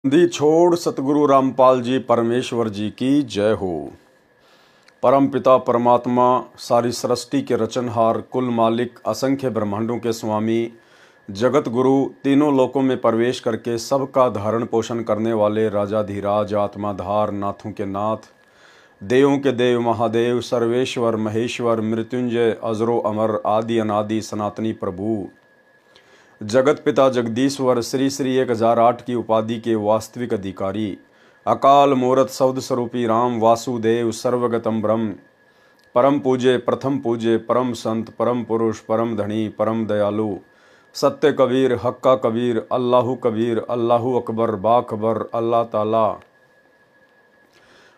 दी छोड़ सतगुरु रामपाल जी परमेश्वर जी की जय हो। परम पिता परमात्मा सारी सृष्टि के रचनहार कुल मालिक असंख्य ब्रह्मांडों के स्वामी जगत गुरु तीनों लोकों में प्रवेश करके सबका धारण पोषण करने वाले राजाधिराज आत्माधार नाथों के नाथ देवों के देव महादेव सर्वेश्वर महेश्वर मृत्युंजय अजरो अमर आदि अनादि सनातनी प्रभु जगत पिता जगदीश्वर श्री श्री 1008 की उपाधि के वास्तविक अधिकारी अकाल मूरत शब्द स्वरूपी राम वासुदेव सर्वगतम ब्रह्म परम पूज्य प्रथम पूज्य परम संत परम पुरुष परम धनी परम दयालु सत्य कबीर हक्का कबीर अल्लाहु अकबर बाखबर अल्लाह ताला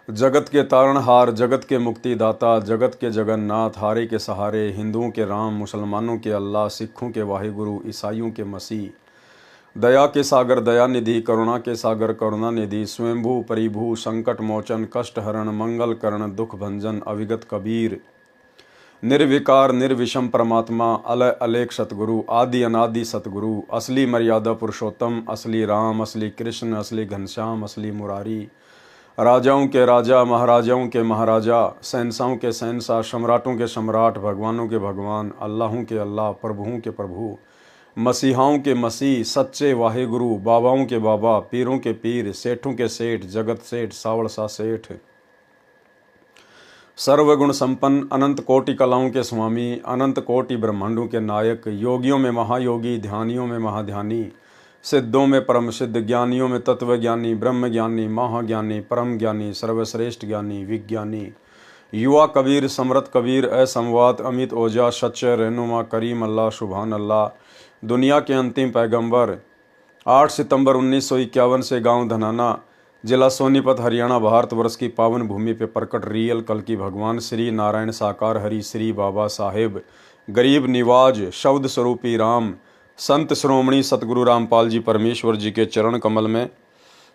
जगत के तारणहार जगत के मुक्तिदाता जगत के जगन्नाथ हारे के सहारे हिंदुओं के राम मुसलमानों के अल्लाह सिखों के वाहिगुरु ईसाइयों के मसीह दया के सागर दया निधि करुणा के सागर करुणा निधि स्वयंभू परिभू संकट मोचन कष्ट हरण मंगल करण दुख भंजन अविगत कबीर निर्विकार निर्विषम परमात्मा अलय अलेख सतगुरु आदि अनादि सतगुरु असली मर्यादा पुरुषोत्तम असली राम असली कृष्ण असली घनश्याम असली मुरारी राजाओं के राजा महाराजाओं के महाराजा शहंशाहों के शहंशाह सम्राटों के सम्राट भगवानों के भगवान अल्लाहों के अल्लाह प्रभुओं के प्रभु मसीहाओं के मसीह सच्चे वाहेगुरु बाबाओं के बाबा पीरों के पीर सेठों के सेठ जगत सेठ सावड़ सा सेठ सर्वगुण संपन्न अनंत कोटि कलाओं के स्वामी अनंत कोटि ब्रह्मांडों के नायक योगियों में महायोगी ध्यानियों में महाध्यानी सिद्धों में परम सिद्ध ज्ञानियों में तत्व ज्ञानी ब्रह्म ज्ञानी महाज्ञानी परम ज्ञानी सर्वश्रेष्ठ ज्ञानी विज्ञानी युवा कबीर समरथ कबीर असंवाद अमित ओजा सच्चे रहनुमा करीम अल्लाह सुभान अल्लाह दुनिया के अंतिम पैगंबर 8 सितंबर 1951 से गांव धनाना जिला सोनीपत हरियाणा भारतवर्ष की पावन भूमि पे प्रकट रियल कल की भगवान श्री नारायण साकार हरि श्री बाबा साहेब गरीब निवाज शब्द स्वरूपी राम संत श्रोमणी सतगुरु रामपाल जी परमेश्वर जी के चरण कमल में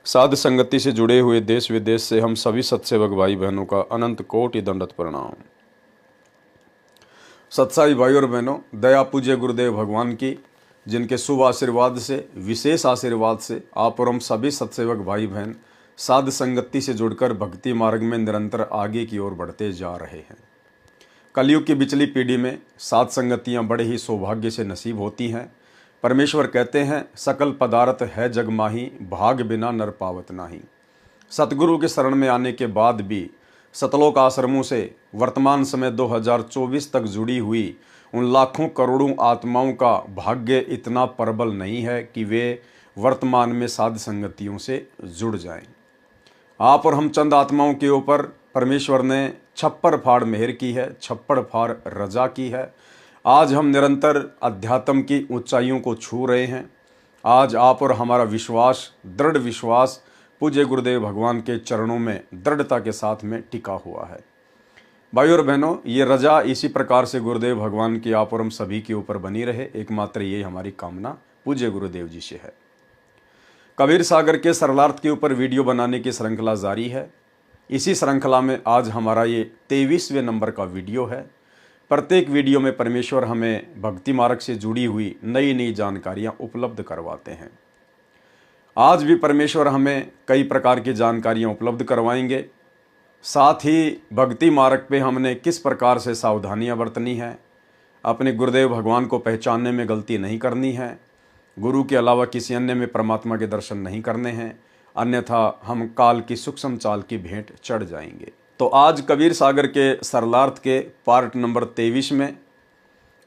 साध संगति से जुड़े हुए देश विदेश से हम सभी सत्सेवक भाई बहनों का अनंत कोटि दंडवत प्रणाम। सत्साई भाई और बहनों, दया पूज्य गुरुदेव भगवान की जिनके शुभ आशीर्वाद से विशेष आशीर्वाद से आप और हम सभी सत्सेवक भाई बहन साध संगति से जुड़कर भक्ति मार्ग में निरंतर आगे की ओर बढ़ते जा रहे हैं। कलयुग की बिचली पीढ़ी में साध संगतियाँ बड़े ही सौभाग्य से नसीब होती हैं। परमेश्वर कहते हैं सकल पदार्थ है जग माही भाग बिना नर पावत नाही। सतगुरु के शरण में आने के बाद भी सतलोक आश्रमों से वर्तमान समय 2024 तक जुड़ी हुई उन लाखों करोड़ों आत्माओं का भाग्य इतना प्रबल नहीं है कि वे वर्तमान में साध संगतियों से जुड़ जाएं। आप और हम चंद आत्माओं के ऊपर परमेश्वर ने छप्पर फाड़ मेहर की है, छप्पर फाड़ रजा की है। आज हम निरंतर अध्यात्म की ऊंचाइयों को छू रहे हैं। आज आप और हमारा विश्वास दृढ़ विश्वास पूज्य गुरुदेव भगवान के चरणों में दृढ़ता के साथ में टिका हुआ है। भाई और बहनों, ये रजा इसी प्रकार से गुरुदेव भगवान की आप और हम सभी के ऊपर बनी रहे, एकमात्र ये हमारी कामना पूज्य गुरुदेव जी से है। कबीर सागर के सरलार्थ के ऊपर वीडियो बनाने की श्रृंखला जारी है। इसी श्रृंखला में आज हमारा ये 23वें नंबर का वीडियो है। प्रत्येक वीडियो में परमेश्वर हमें भक्ति मार्ग से जुड़ी हुई नई नई जानकारियां उपलब्ध करवाते हैं। आज भी परमेश्वर हमें कई प्रकार की जानकारियां उपलब्ध करवाएंगे। साथ ही भक्ति मार्ग पे हमने किस प्रकार से सावधानियां बरतनी है, अपने गुरुदेव भगवान को पहचानने में गलती नहीं करनी है, गुरु के अलावा किसी अन्य में परमात्मा के दर्शन नहीं करने हैं, अन्यथा हम काल की सूक्ष्म चाल की भेंट चढ़ जाएंगे। तो आज कबीर सागर के सरलार्थ के पार्ट नंबर 23 में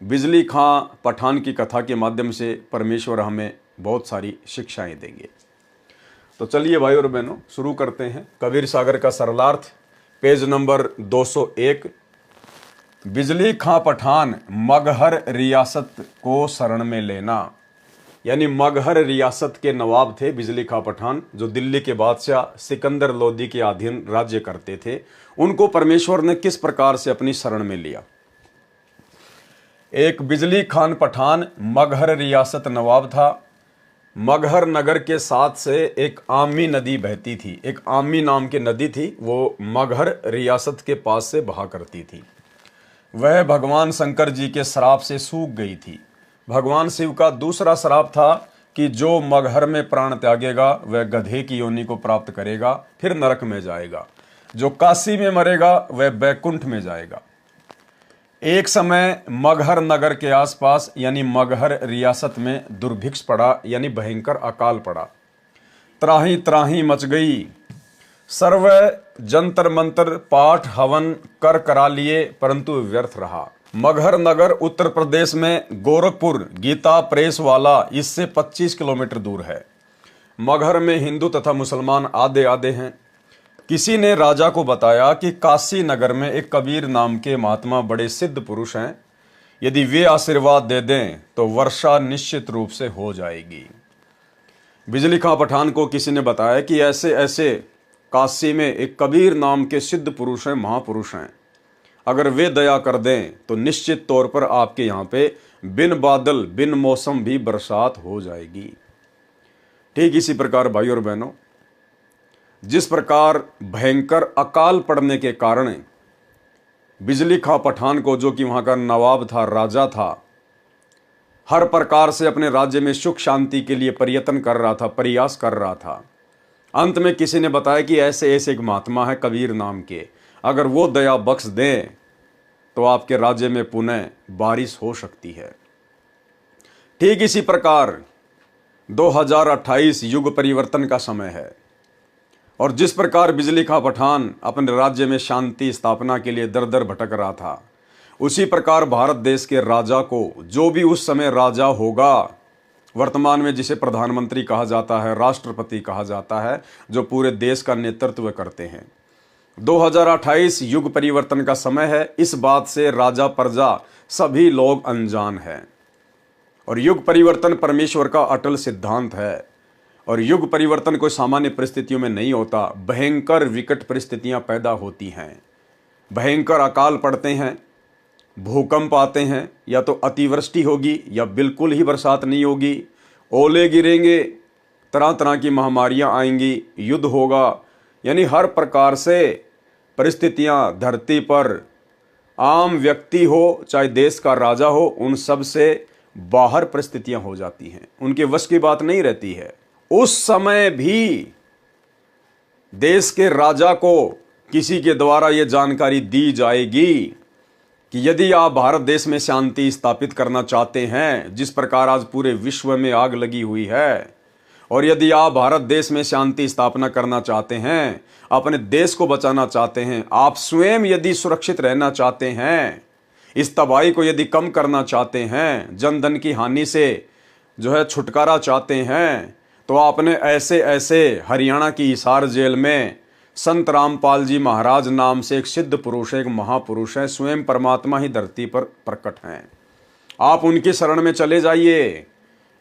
बिजली खां पठान की कथा के माध्यम से परमेश्वर हमें बहुत सारी शिक्षाएं देंगे। तो चलिए भाई और बहनों, शुरू करते हैं। कबीर सागर का सरलार्थ पेज नंबर 201। बिजली खां पठान मगहर रियासत को शरण में लेना, यानी मगहर रियासत के नवाब थे बिजली खां पठान, जो दिल्ली के बादशाह सिकंदर लोदी के अधीन राज्य करते थे। उनको परमेश्वर ने किस प्रकार से अपनी शरण में लिया। एक बिजली खान पठान मगहर रियासत नवाब था। मगहर नगर के साथ से एक आमी नदी बहती थी। एक आमी नाम की नदी थी, वो मगहर रियासत के पास से बहा करती थी। वह भगवान शंकर जी के श्राप से सूख गई थी। भगवान शिव का दूसरा श्राप था कि जो मगहर में प्राण त्यागेगा वह गधे की योनि को प्राप्त करेगा, फिर नरक में जाएगा। जो काशी में मरेगा वह बैकुंठ में जाएगा। एक समय मगहर नगर के आसपास यानी मगहर रियासत में दुर्भिक्ष पड़ा, यानी भयंकर अकाल पड़ा। त्राही त्राही मच गई। सर्व जंतर मंतर पाठ हवन कर करा लिए, परंतु व्यर्थ रहा। मगहर नगर उत्तर प्रदेश में गोरखपुर गीता प्रेस वाला इससे 25 किलोमीटर दूर है। मगहर में हिंदू तथा मुसलमान आधे आधे हैं। किसी ने राजा को बताया कि काशी नगर में एक कबीर नाम के महात्मा बड़े सिद्ध पुरुष हैं, यदि वे आशीर्वाद दे दें तो वर्षा निश्चित रूप से हो जाएगी। बिजली खां पठान को किसी ने बताया कि ऐसे ऐसे काशी में एक कबीर नाम के सिद्ध पुरुष हैं, महापुरुष हैं, अगर वे दया कर दें तो निश्चित तौर पर आपके यहाँ पे बिन बादल बिन मौसम भी बरसात हो जाएगी। ठीक इसी प्रकार भाई और बहनों, जिस प्रकार भयंकर अकाल पड़ने के कारण बिजली खां पठान को, जो कि वहाँ का नवाब था, राजा था, हर प्रकार से अपने राज्य में सुख शांति के लिए प्रयत्न कर रहा था, प्रयास कर रहा था। अंत में किसी ने बताया कि ऐसे ऐसे एक महात्मा है कबीर नाम के, अगर वो दया बख्श दें तो आपके राज्य में पुनः बारिश हो सकती है। ठीक इसी प्रकार 2028 युग परिवर्तन का समय है, और जिस प्रकार बिजली खां पठान अपने राज्य में शांति स्थापना के लिए दर दर भटक रहा था, उसी प्रकार भारत देश के राजा को, जो भी उस समय राजा होगा, वर्तमान में जिसे प्रधानमंत्री कहा जाता है, राष्ट्रपति कहा जाता है, जो पूरे देश का नेतृत्व करते हैं, 2028 युग परिवर्तन का समय है। इस बात से राजा प्रजा सभी लोग अनजान हैं, और युग परिवर्तन परमेश्वर का अटल सिद्धांत है। और युग परिवर्तन कोई सामान्य परिस्थितियों में नहीं होता, भयंकर विकट परिस्थितियां पैदा होती हैं, भयंकर अकाल पड़ते हैं, भूकंप आते हैं, या तो अतिवृष्टि होगी या बिल्कुल ही बरसात नहीं होगी, ओले गिरेंगे, तरह तरह की महामारियां आएंगी, युद्ध होगा, यानी हर प्रकार से परिस्थितियां धरती पर, आम व्यक्ति हो चाहे देश का राजा हो, उन सब से बाहर परिस्थितियां हो जाती हैं, उनके वश की बात नहीं रहती है। उस समय भी देश के राजा को किसी के द्वारा यह जानकारी दी जाएगी कि यदि आप भारत देश में शांति स्थापित करना चाहते हैं, जिस प्रकार आज पूरे विश्व में आग लगी हुई है, और यदि आप भारत देश में शांति स्थापना करना चाहते हैं, अपने देश को बचाना चाहते हैं, आप स्वयं यदि सुरक्षित रहना चाहते हैं, इस तबाही को यदि कम करना चाहते हैं, जन धन की हानि से जो है छुटकारा चाहते हैं, तो आपने ऐसे ऐसे हरियाणा की हिसार जेल में संत रामपाल जी महाराज नाम से एक सिद्ध पुरुष है, एक महापुरुष है, स्वयं परमात्मा ही धरती पर प्रकट हैं, आप उनकी शरण में चले जाइए।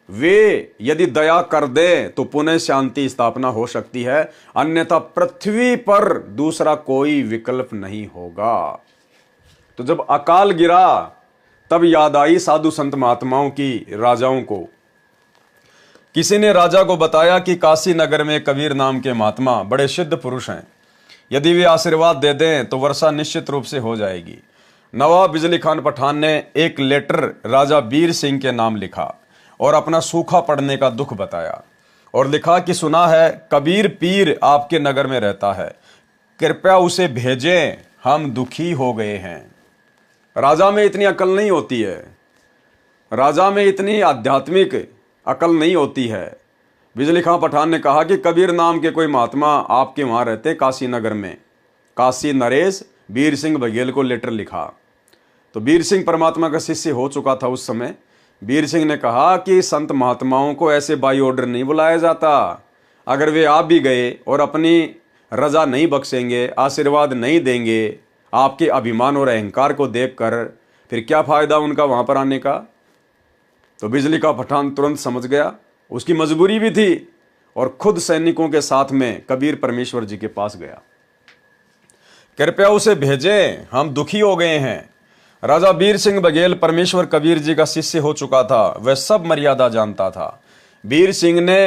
वे यदि दया कर दें तो पुनः शांति स्थापना हो सकती है, अन्यथा पृथ्वी पर दूसरा कोई विकल्प नहीं होगा। तो जब अकाल गिरा तब याद आई साधु संत महात्माओं की, राजाओं को। किसी ने राजा को बताया कि काशी नगर में कबीर नाम के महात्मा बड़े सिद्ध पुरुष हैं, यदि वे आशीर्वाद दे दें तो वर्षा निश्चित रूप से हो जाएगी। नवाब बिजली खान पठान ने एक लेटर राजा बीर सिंह के नाम लिखा और अपना सूखा पड़ने का दुख बताया, और लिखा कि सुना है कबीर पीर आपके नगर में रहता है, कृपया उसे भेजें, हम दुखी हो गए हैं। राजा में इतनी अकल नहीं होती है, राजा में इतनी आध्यात्मिक अकल नहीं होती है। बिजली खां पठान ने कहा कि कबीर नाम के कोई महात्मा आपके वहाँ रहते काशी नगर में। काशी नरेश बीर सिंह बघेल को लेटर लिखा, तो बीर सिंह परमात्मा का शिष्य हो चुका था उस समय। बीर सिंह ने कहा कि संत महात्माओं को ऐसे बाई ऑर्डर नहीं बुलाया जाता, अगर वे आप भी गए और अपनी रजा नहीं बख्शेंगे, आशीर्वाद नहीं देंगे, आपके अभिमान और अहंकार को देखकर, फिर क्या फायदा उनका वहां पर आने का। तो बिजली का पठान तुरंत समझ गया, उसकी मजबूरी भी थी, और खुद सैनिकों के साथ में कबीर परमेश्वर जी के पास गया। कृपया उसे भेजें, हम दुखी हो गए हैं। राजा बीर सिंह बघेल परमेश्वर कबीर जी का शिष्य हो चुका था, वह सब मर्यादा जानता था। बीर सिंह ने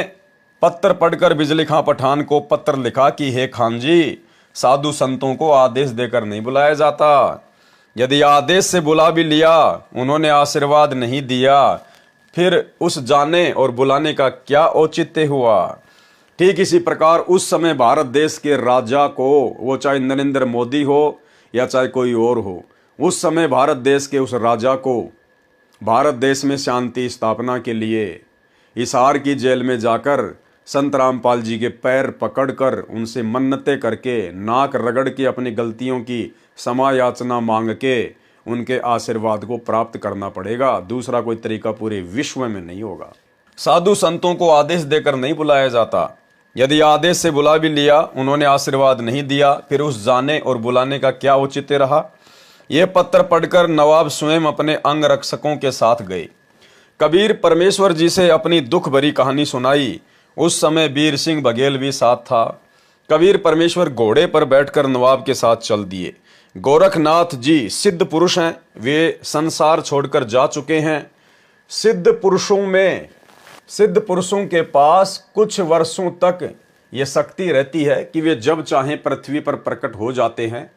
पत्र पढ़कर बिजली खां पठान को पत्र लिखा कि हे खान जी, साधु संतों को आदेश देकर नहीं बुलाया जाता, यदि आदेश से बुला भी लिया, उन्होंने आशीर्वाद नहीं दिया, फिर उस जाने और बुलाने का क्या औचित्य हुआ। ठीक इसी प्रकार उस समय भारत देश के राजा को, वो चाहे नरेंद्र मोदी हो या चाहे कोई और हो, उस समय भारत देश के उस राजा को भारत देश में शांति स्थापना के लिए हिसार की जेल में जाकर संत रामपाल जी के पैर पकड़कर उनसे मन्नतें करके, नाक रगड़ के, अपनी गलतियों की क्षमा याचना मांग के उनके आशीर्वाद को प्राप्त करना पड़ेगा। दूसरा कोई तरीका पूरे विश्व में नहीं होगा। साधु संतों को आदेश देकर नहीं बुलाया जाता। यदि आदेश से बुला भी लिया, उन्होंने आशीर्वाद नहीं दिया, फिर उस जाने और बुलाने का क्या औचित्य रहा। यह पत्र पढ़कर नवाब स्वयं अपने अंगरक्षकों के साथ गए। कबीर परमेश्वर जी से अपनी दुख भरी कहानी सुनाई। उस समय वीर सिंह बघेल भी साथ था। कबीर परमेश्वर घोड़े पर बैठकर नवाब के साथ चल दिए। गोरखनाथ जी सिद्ध पुरुष हैं, वे संसार छोड़कर जा चुके हैं। सिद्ध पुरुषों के पास कुछ वर्षों तक ये शक्ति रहती है कि वे जब चाहें पृथ्वी पर प्रकट हो जाते हैं,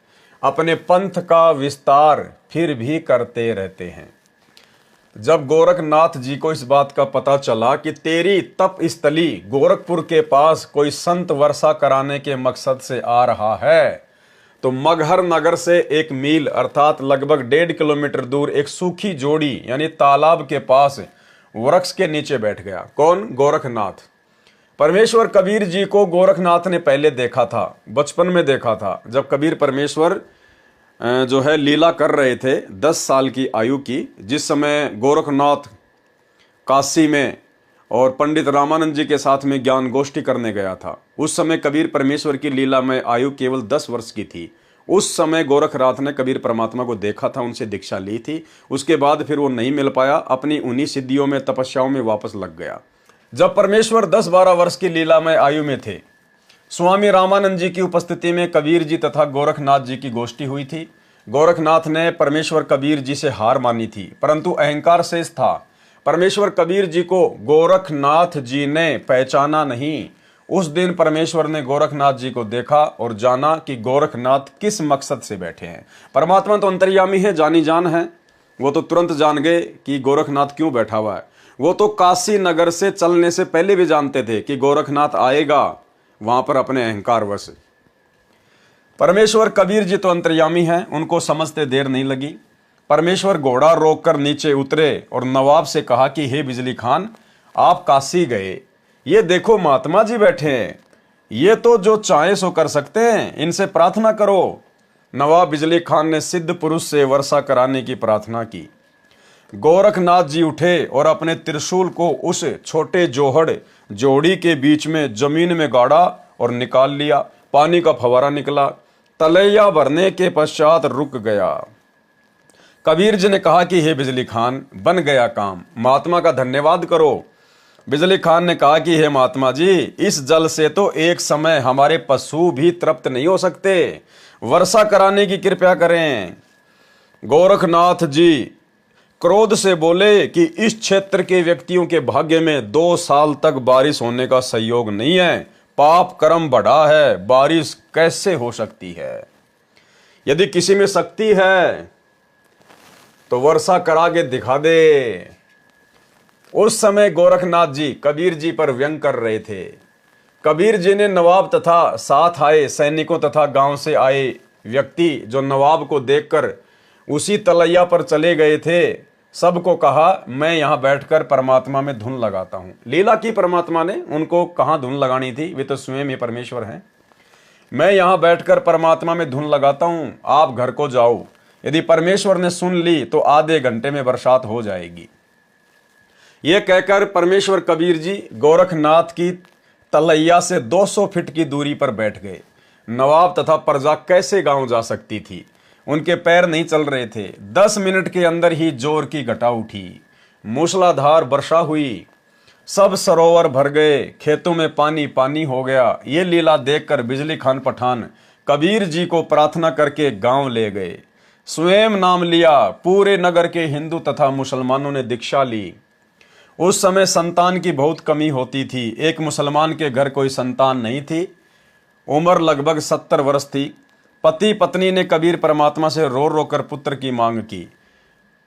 अपने पंथ का विस्तार फिर भी करते रहते हैं। जब गोरखनाथ जी को इस बात का पता चला कि तेरी तप स्थली गोरखपुर के पास कोई संत वर्षा कराने के मकसद से आ रहा है, तो मगहर नगर से 1 मील अर्थात लगभग 1.5 किलोमीटर दूर एक सूखी जोड़ी यानी तालाब के पास वृक्ष के नीचे बैठ गया। कौन? गोरखनाथ। परमेश्वर कबीर जी को गोरखनाथ ने पहले देखा था, बचपन में देखा था, जब कबीर परमेश्वर जो है लीला कर रहे थे 10 साल की आयु की, जिस समय गोरखनाथ काशी में और पंडित रामानंद जी के साथ में ज्ञान गोष्ठी करने गया था। उस समय कबीर परमेश्वर की लीला में आयु केवल 10 वर्ष की थी। उस समय गोरखनाथ ने कबीर परमात्मा को देखा था, उनसे दीक्षा ली थी। उसके बाद फिर वो नहीं मिल पाया, अपनी उन्हीं सिद्धियों में, तपस्याओं में वापस लग गया। जब परमेश्वर 10-12 वर्ष की लीला में आयु में थे, स्वामी रामानंद जी की उपस्थिति में कबीर जी तथा गोरखनाथ जी की गोष्ठी हुई थी। गोरखनाथ ने परमेश्वर कबीर जी से हार मानी थी, परंतु अहंकार शेष था। परमेश्वर कबीर जी को गोरखनाथ जी ने पहचाना नहीं। उस दिन परमेश्वर ने गोरखनाथ जी को देखा और जाना कि गोरखनाथ किस मकसद से बैठे हैं। परमात्मा तो अंतर्यामी है, जानी जान है, वो तो तुरंत जान गए कि गोरखनाथ क्यों बैठा हुआ है। वो तो काशी नगर से चलने से पहले भी जानते थे कि गोरखनाथ आएगा वहां पर अपने अहंकार वश। परमेश्वर कबीर जी तो अंतर्यामी हैं, उनको समझते देर नहीं लगी। परमेश्वर घोड़ा रोककर नीचे उतरे और नवाब से कहा कि हे बिजली खान, आप काशी गए, ये देखो महात्मा जी बैठे हैं, ये तो जो चाहे सो कर सकते हैं, इनसे प्रार्थना करो। नवाब बिजली खान ने सिद्ध पुरुष से वर्षा कराने की प्रार्थना की। गोरखनाथ जी उठे और अपने त्रिशूल को उस छोटे जोड़ी के बीच में जमीन में गाड़ा और निकाल लिया। पानी का फवारा निकला, तलैया भरने के पश्चात रुक गया। कबीर जी ने कहा कि हे बिजली खान, बन गया काम, महात्मा का धन्यवाद करो। बिजली खान ने कहा कि हे महात्मा जी, इस जल से तो एक समय हमारे पशु भी तृप्त नहीं हो सकते, वर्षा कराने की कृपा करें। गोरखनाथ जी क्रोध से बोले कि इस क्षेत्र के व्यक्तियों के भाग्य में 2 साल तक बारिश होने का संयोग नहीं है, पाप कर्म बढ़ा है, बारिश कैसे हो सकती है। यदि किसी में शक्ति है तो वर्षा करा के दिखा दे। उस समय गोरखनाथ जी कबीर जी पर व्यंग कर रहे थे। कबीर जी ने नवाब तथा साथ आए सैनिकों तथा गांव से आए व्यक्ति जो नवाब को देखकर उसी तलैया पर चले गए थे, सबको कहा मैं यहां बैठकर परमात्मा में धुन लगाता हूं। लीला की परमात्मा ने, उनको कहां धुन लगानी थी, वे तो स्वयं ही परमेश्वर हैं। मैं यहां बैठकर परमात्मा में धुन लगाता हूं, आप घर को जाओ। यदि परमेश्वर ने सुन ली तो आधे घंटे में बरसात हो जाएगी। यह कहकर परमेश्वर कबीर जी गोरखनाथ की तलैया से 200 फीट की दूरी पर बैठ गए। नवाब तथा प्रजा कैसे गांव जा सकती थी, उनके पैर नहीं चल रहे थे। 10 मिनट के अंदर ही जोर की घटा उठी, मूसलाधार वर्षा हुई, सब सरोवर भर गए, खेतों में पानी पानी हो गया। ये लीला देखकर बिजली खान पठान कबीर जी को प्रार्थना करके गांव ले गए। स्वयं नाम लिया, पूरे नगर के हिंदू तथा मुसलमानों ने दीक्षा ली। उस समय संतान की बहुत कमी होती थी। एक मुसलमान के घर कोई संतान नहीं थी, उम्र लगभग 70 वर्ष थी। पति पत्नी ने कबीर परमात्मा से रो रो कर पुत्र की मांग की।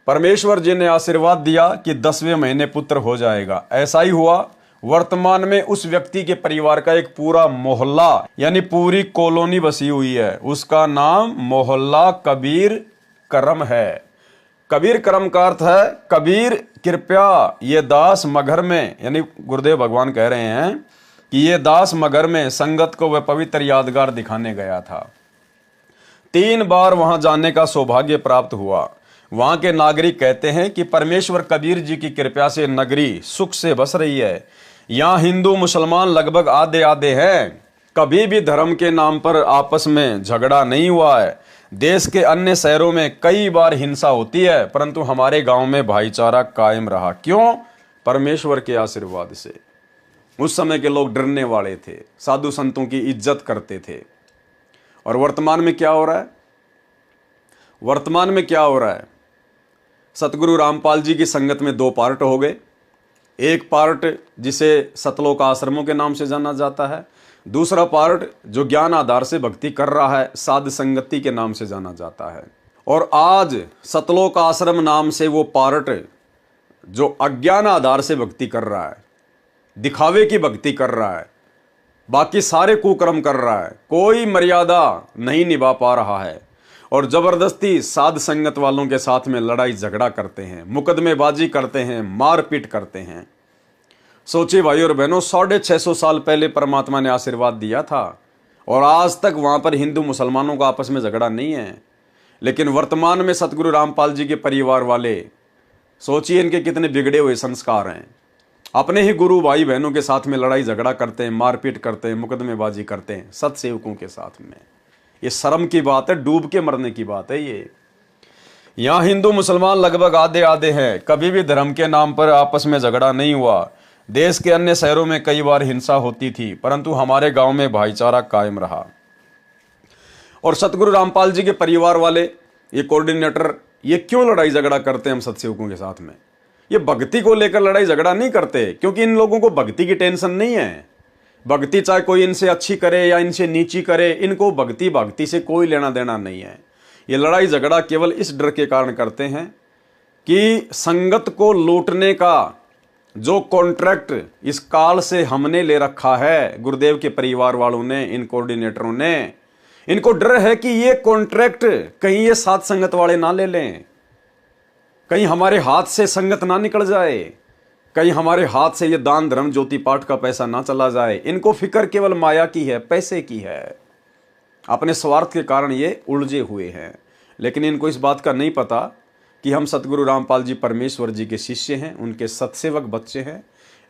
परमेश्वर जी ने आशीर्वाद दिया कि 10वें महीने पुत्र हो जाएगा। ऐसा ही हुआ। वर्तमान में उस व्यक्ति के परिवार का एक पूरा मोहल्ला यानी पूरी कॉलोनी बसी हुई है। उसका नाम मोहल्ला कबीर करम है। कबीर करम का अर्थ है कबीर कृपया ये दास मगर में, यानी गुरुदेव भगवान कह रहे हैं कि ये दास मगर में संगत को वह पवित्र यादगार दिखाने गया था। 3 बार वहां जाने का सौभाग्य प्राप्त हुआ। वहां के नागरिक कहते हैं कि परमेश्वर कबीर जी की कृपा से नगरी सुख से बस रही है। यहाँ हिंदू मुसलमान लगभग आधे आधे हैं। कभी भी धर्म के नाम पर आपस में झगड़ा नहीं हुआ है। देश के अन्य शहरों में कई बार हिंसा होती है, परंतु हमारे गांव में भाईचारा कायम रहा। क्यों? परमेश्वर के आशीर्वाद से। उस समय के लोग डरने वाले थे, साधु संतों की इज्जत करते थे। और वर्तमान में क्या हो रहा है? वर्तमान में क्या हो रहा है? सतगुरु रामपाल जी की संगत में 2 पार्ट हो गए। एक पार्ट जिसे सतलोक आश्रमों के नाम से जाना जाता है, दूसरा पार्ट जो ज्ञान आधार से भक्ति कर रहा है साध संगति के नाम से जाना जाता है। और आज सतलोक आश्रम नाम से वो पार्ट जो अज्ञान आधार से भक्ति कर रहा है, दिखावे की भक्ति कर रहा है, बाकी सारे कुकर्म कर रहा है, कोई मर्यादा नहीं निभा पा रहा है और जबरदस्ती साध संगत वालों के साथ में लड़ाई झगड़ा करते हैं, मुकदमेबाजी करते हैं, मारपीट करते हैं। सोचिए भाई और बहनों, 650 साल पहले परमात्मा ने आशीर्वाद दिया था और आज तक वहां पर हिंदू मुसलमानों का आपस में झगड़ा नहीं है। लेकिन वर्तमान में सतगुरु रामपाल जी के परिवार वाले, सोचिए इनके कितने बिगड़े हुए संस्कार हैं। अपने ही गुरु भाई बहनों के साथ में लड़ाई झगड़ा करते हैं, मारपीट करते हैं, मुकदमेबाजी करते हैं सत्सेवकों के साथ में। ये शर्म की बात है, डूब के मरने की बात है ये। यहाँ हिंदू मुसलमान लगभग आधे आधे हैं। कभी भी धर्म के नाम पर आपस में झगड़ा नहीं हुआ। देश के अन्य शहरों में कई बार हिंसा होती थी, परंतु हमारे गांव में भाईचारा कायम रहा। और सतगुरु रामपाल जी के परिवार वाले, ये कोऑर्डिनेटर, ये क्यों लड़ाई झगड़ा करते हैं हम सत्सेवकों के साथ में? ये भक्ति को लेकर लड़ाई झगड़ा नहीं करते, क्योंकि इन लोगों को भक्ति की टेंशन नहीं है। भक्ति चाहे कोई इनसे अच्छी करे या इनसे नीची करे, इनको भक्ति से कोई लेना देना नहीं है। ये लड़ाई झगड़ा केवल इस डर के कारण करते हैं कि संगत को लूटने का जो कॉन्ट्रैक्ट इस काल से हमने ले रखा है, गुरुदेव के परिवार वालों ने, इन कोऑर्डिनेटरों ने, इनको डर है कि ये कॉन्ट्रैक्ट कहीं ये साथ संगत वाले ना ले लें, कहीं हमारे हाथ से संगत ना निकल जाए, कहीं हमारे हाथ से ये दान धर्म ज्योति पाठ का पैसा ना चला जाए। इनको फिक्र केवल माया की है, पैसे की है। अपने स्वार्थ के कारण ये उलझे हुए हैं। लेकिन इनको इस बात का नहीं पता कि हम सतगुरु रामपाल जी परमेश्वर जी के शिष्य हैं, उनके सत्सेवक बच्चे हैं।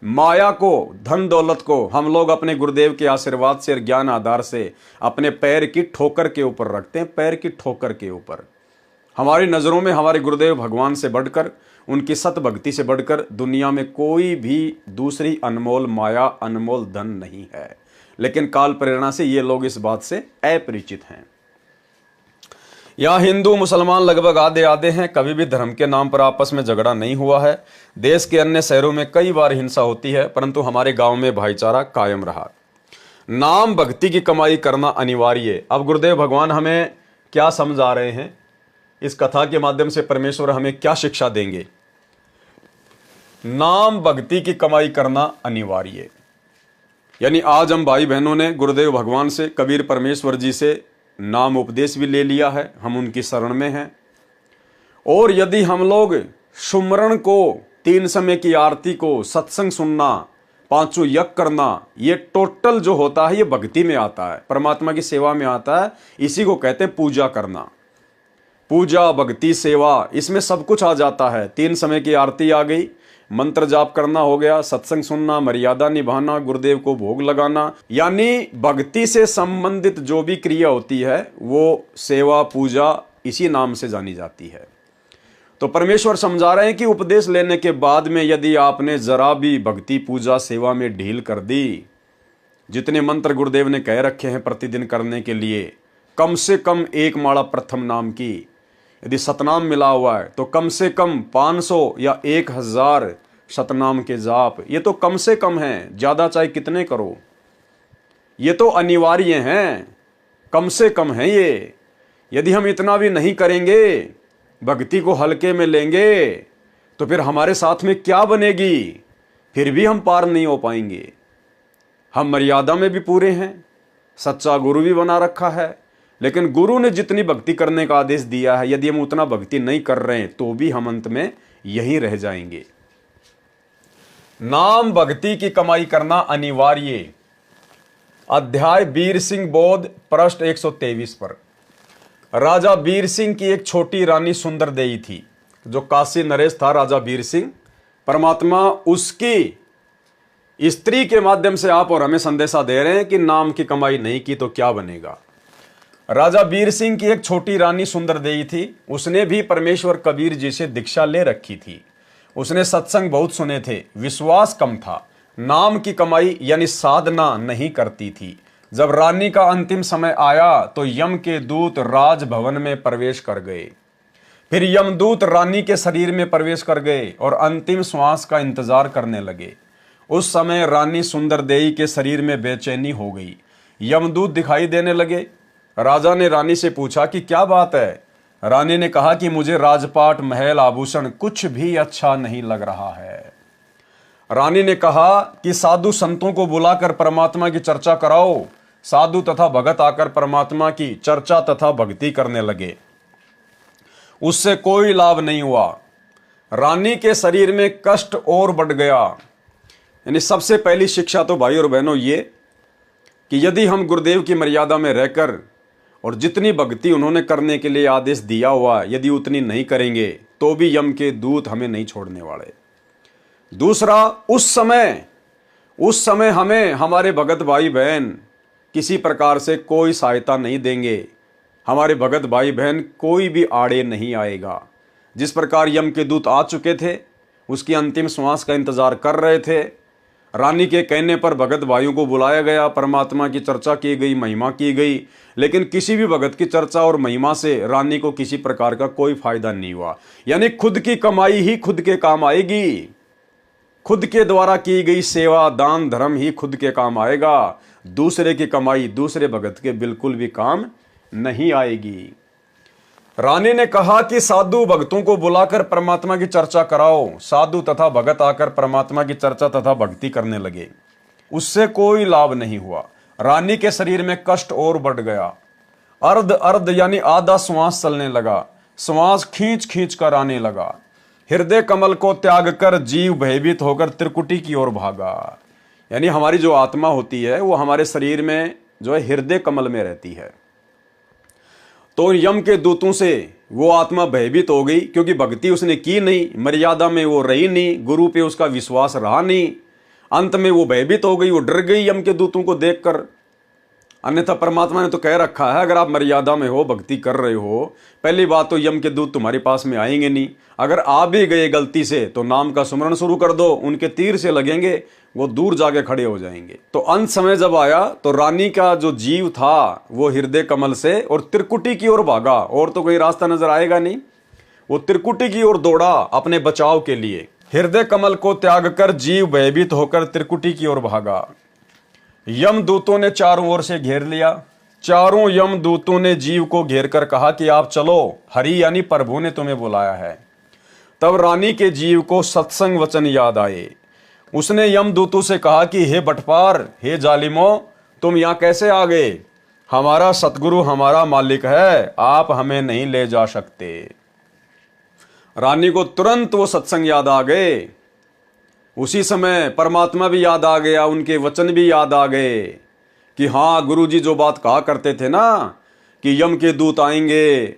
माया को, धन दौलत को हम लोग अपने गुरुदेव के आशीर्वाद से और ज्ञान आधार से अपने पैर की ठोकर के ऊपर रखते हैं, पैर की ठोकर के ऊपर। हमारी नज़रों में हमारे गुरुदेव भगवान से बढ़कर, उनकी सत भक्ति से बढ़कर दुनिया में कोई भी दूसरी अनमोल माया, अनमोल धन नहीं है। लेकिन काल प्रेरणा से ये लोग इस बात से अपरिचित हैं। यहाँ हिंदू मुसलमान लगभग आधे आधे हैं। कभी भी धर्म के नाम पर आपस में झगड़ा नहीं हुआ है। देश के अन्य शहरों में कई बार हिंसा होती है, परंतु हमारे गांव में भाईचारा कायम रहा। नाम भक्ति की कमाई करना अनिवार्य है। अब गुरुदेव भगवान हमें क्या समझा रहे हैं? इस कथा के माध्यम से परमेश्वर हमें क्या शिक्षा देंगे? नाम भक्ति की कमाई करना अनिवार्य है। यानी आज हम भाई बहनों ने गुरुदेव भगवान से, कबीर परमेश्वर जी से नाम उपदेश भी ले लिया है, हम उनकी शरण में हैं। और यदि हम लोग सुमरण को, 3 समय की आरती को, सत्संग सुनना, 5 यज्ञ करना, ये टोटल जो होता है ये भक्ति में आता है, परमात्मा की सेवा में आता है। इसी को कहते हैं पूजा करना। पूजा, भक्ति, सेवा, इसमें सब कुछ आ जाता है। 3 समय की आरती आ गई, मंत्र जाप करना हो गया, सत्संग सुनना, मर्यादा निभाना, गुरुदेव को भोग लगाना, यानी भक्ति से संबंधित जो भी क्रिया होती है वो सेवा, पूजा इसी नाम से जानी जाती है। तो परमेश्वर समझा रहे हैं कि उपदेश लेने के बाद में यदि आपने जरा भी भक्ति, पूजा, सेवा में ढील कर दी, जितने मंत्र गुरुदेव ने कह रखे हैं प्रतिदिन करने के लिए, कम से कम 1 माला प्रथम नाम की, यदि सतनाम मिला हुआ है तो कम से कम 500 या 1000 सतनाम के जाप, ये तो कम से कम हैं। ज़्यादा चाहे कितने करो, ये तो अनिवार्य हैं, कम से कम है ये। यदि हम इतना भी नहीं करेंगे, भक्ति को हल्के में लेंगे तो फिर हमारे साथ में क्या बनेगी? फिर भी हम पार नहीं हो पाएंगे। हम मर्यादा में भी पूरे हैं, सच्चा गुरु भी बना रखा है, लेकिन गुरु ने जितनी भक्ति करने का आदेश दिया है, यदि हम उतना भक्ति नहीं कर रहे हैं तो भी हम अंत में यहीं रह जाएंगे। नाम भक्ति की कमाई करना अनिवार्य। अध्याय वीर सिंह बोध, पृष्ठ 123 पर। राजा वीर सिंह की एक छोटी रानी सुंदर देई थी। जो काशी नरेश था राजा वीर सिंह, परमात्मा उसकी स्त्री के माध्यम से आप और हमें संदेशा दे रहे हैं कि नाम की कमाई नहीं की तो क्या बनेगा। राजा वीर सिंह की एक छोटी रानी सुंदर देई थी। उसने भी परमेश्वर कबीर जी से दीक्षा ले रखी थी। उसने सत्संग बहुत सुने थे, विश्वास कम था, नाम की कमाई यानी साधना नहीं करती थी। जब रानी का अंतिम समय आया तो यम के दूत राजभवन में प्रवेश कर गए। फिर यमदूत रानी के शरीर में प्रवेश कर गए और अंतिम श्वास का इंतजार करने लगे। उस समय रानी सुंदरदेई के शरीर में बेचैनी हो गई। यमदूत दिखाई देने लगे। राजा ने रानी से पूछा कि क्या बात है? रानी ने कहा कि मुझे राजपाट, महल, आभूषण कुछ भी अच्छा नहीं लग रहा है। रानी ने कहा कि साधु संतों को बुलाकर परमात्मा की चर्चा कराओ। साधु तथा भगत आकर परमात्मा की चर्चा तथा भक्ति करने लगे। उससे कोई लाभ नहीं हुआ। रानी के शरीर में कष्ट और बढ़ गया। यानी सबसे पहली शिक्षा तो भाई और बहनों ये कि यदि हम गुरुदेव की मर्यादा में रहकर और जितनी भक्ति उन्होंने करने के लिए आदेश दिया हुआ यदि उतनी नहीं करेंगे तो भी यम के दूत हमें नहीं छोड़ने वाले। दूसरा, उस समय हमें हमारे भगत भाई बहन किसी प्रकार से कोई सहायता नहीं देंगे। हमारे भगत भाई बहन कोई भी आड़े नहीं आएगा। जिस प्रकार यम के दूत आ चुके थे, उसकी अंतिम श्वास का इंतजार कर रहे थे। रानी के कहने पर भगत भाइयों को बुलाया गया, परमात्मा की चर्चा की गई, महिमा की गई, लेकिन किसी भी भगत की चर्चा और महिमा से रानी को किसी प्रकार का कोई फायदा नहीं हुआ। यानी खुद की कमाई ही खुद के काम आएगी। खुद के द्वारा की गई सेवा, दान, धर्म ही खुद के काम आएगा। दूसरे की कमाई दूसरे भगत के बिल्कुल भी काम नहीं आएगी। रानी ने कहा कि साधु भक्तों को बुलाकर परमात्मा की चर्चा कराओ। साधु तथा भगत आकर परमात्मा की चर्चा तथा भक्ति करने लगे। उससे कोई लाभ नहीं हुआ। रानी के शरीर में कष्ट और बढ़ गया। अर्ध अर्ध यानी आधा श्वास चलने लगा। श्वास खींच खींच कर आने लगा। हृदय कमल को त्याग कर जीव भयभीत होकर त्रिकुटी की ओर भागा। यानी हमारी जो आत्मा होती है वो हमारे शरीर में जो है हृदय कमल में रहती है। तो यम के दूतों से वो आत्मा भयभीत हो गई, क्योंकि भक्ति उसने की नहीं, मर्यादा में वो रही नहीं, गुरु पे उसका विश्वास रहा नहीं। अंत में वो भयभीत हो गई, वो डर गई यम के दूतों को देखकर। अन्यथा परमात्मा ने तो कह रखा है अगर आप मर्यादा में हो, भक्ति कर रहे हो, पहली बात तो यम के दूत तुम्हारे पास में आएंगे नहीं। अगर आ भी गए गलती से तो नाम का सुमरण शुरू कर दो, उनके तीर से लगेंगे, वो दूर जाके खड़े हो जाएंगे। तो अंत समय जब आया तो रानी का जो जीव था वो हृदय कमल से और त्रिकुटी की ओर भागा, और तो कोई रास्ता नजर आएगा नहीं। वो त्रिकुटी की ओर दौड़ा अपने बचाव के लिए। हृदय कमल को त्याग कर जीव भयभीत होकर त्रिकुटी की ओर भागा। यम दूतों ने चारों ओर से घेर लिया। चारों यम दूतों ने जीव को घेर कर कहा कि आप चलो, हरि यानी प्रभु ने तुम्हें बुलाया है। तब रानी के जीव को सत्संग वचन याद आए। उसने यम दूतों से कहा कि हे बटपार, हे जालिमो, तुम यहाँ कैसे आ गए? हमारा सतगुरु हमारा मालिक है, आप हमें नहीं ले जा सकते। रानी को तुरंत वो सत्संग याद आ गए। उसी समय परमात्मा भी याद आ गया, उनके वचन भी याद आ गए कि हाँ, गुरुजी जो बात कहा करते थे ना कि यम के दूत आएंगे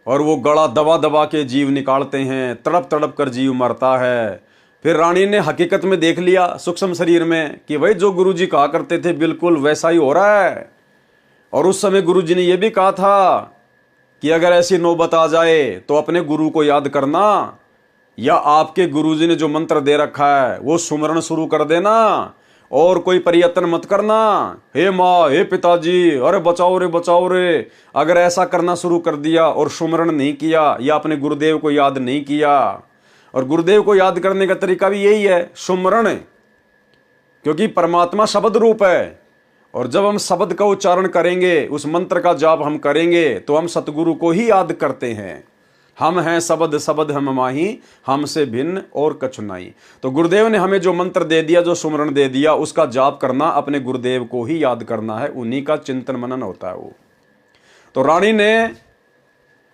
और वो गला दबा दबा के जीव निकालते हैं, तड़प तड़प कर जीव मरता है। फिर रानी ने हकीकत में देख लिया सूक्ष्म शरीर में कि भाई जो गुरुजी कहा करते थे बिल्कुल वैसा ही हो रहा है। और उस समय गुरुजी ने यह भी कहा था कि अगर ऐसी नौबत आ जाए तो अपने गुरु को याद करना, या आपके गुरुजी ने जो मंत्र दे रखा है वो सुमरण शुरू कर देना और कोई प्रयत्न मत करना। हे माँ, हे पिताजी, अरे बचाओ रे बचाओ रे। अगर ऐसा करना शुरू कर दिया और सुमरण नहीं किया या अपने गुरुदेव को याद नहीं किया, और गुरुदेव को याद करने का तरीका भी यही है, सुमरण, क्योंकि परमात्मा शब्द रूप है। और जब हम शब्द का उच्चारण करेंगे, उस मंत्र का जाप हम करेंगे तो हम सतगुरु को ही याद करते हैं। हम हैं सबद सबद हम माही, हमसे भिन्न और कछु नहीं। तो गुरुदेव ने हमें जो मंत्र दे दिया, जो सुमरण दे दिया, उसका जाप करना, अपने गुरुदेव को ही याद करना है, उन्हीं का चिंतन मनन होता है वो। तो रानी ने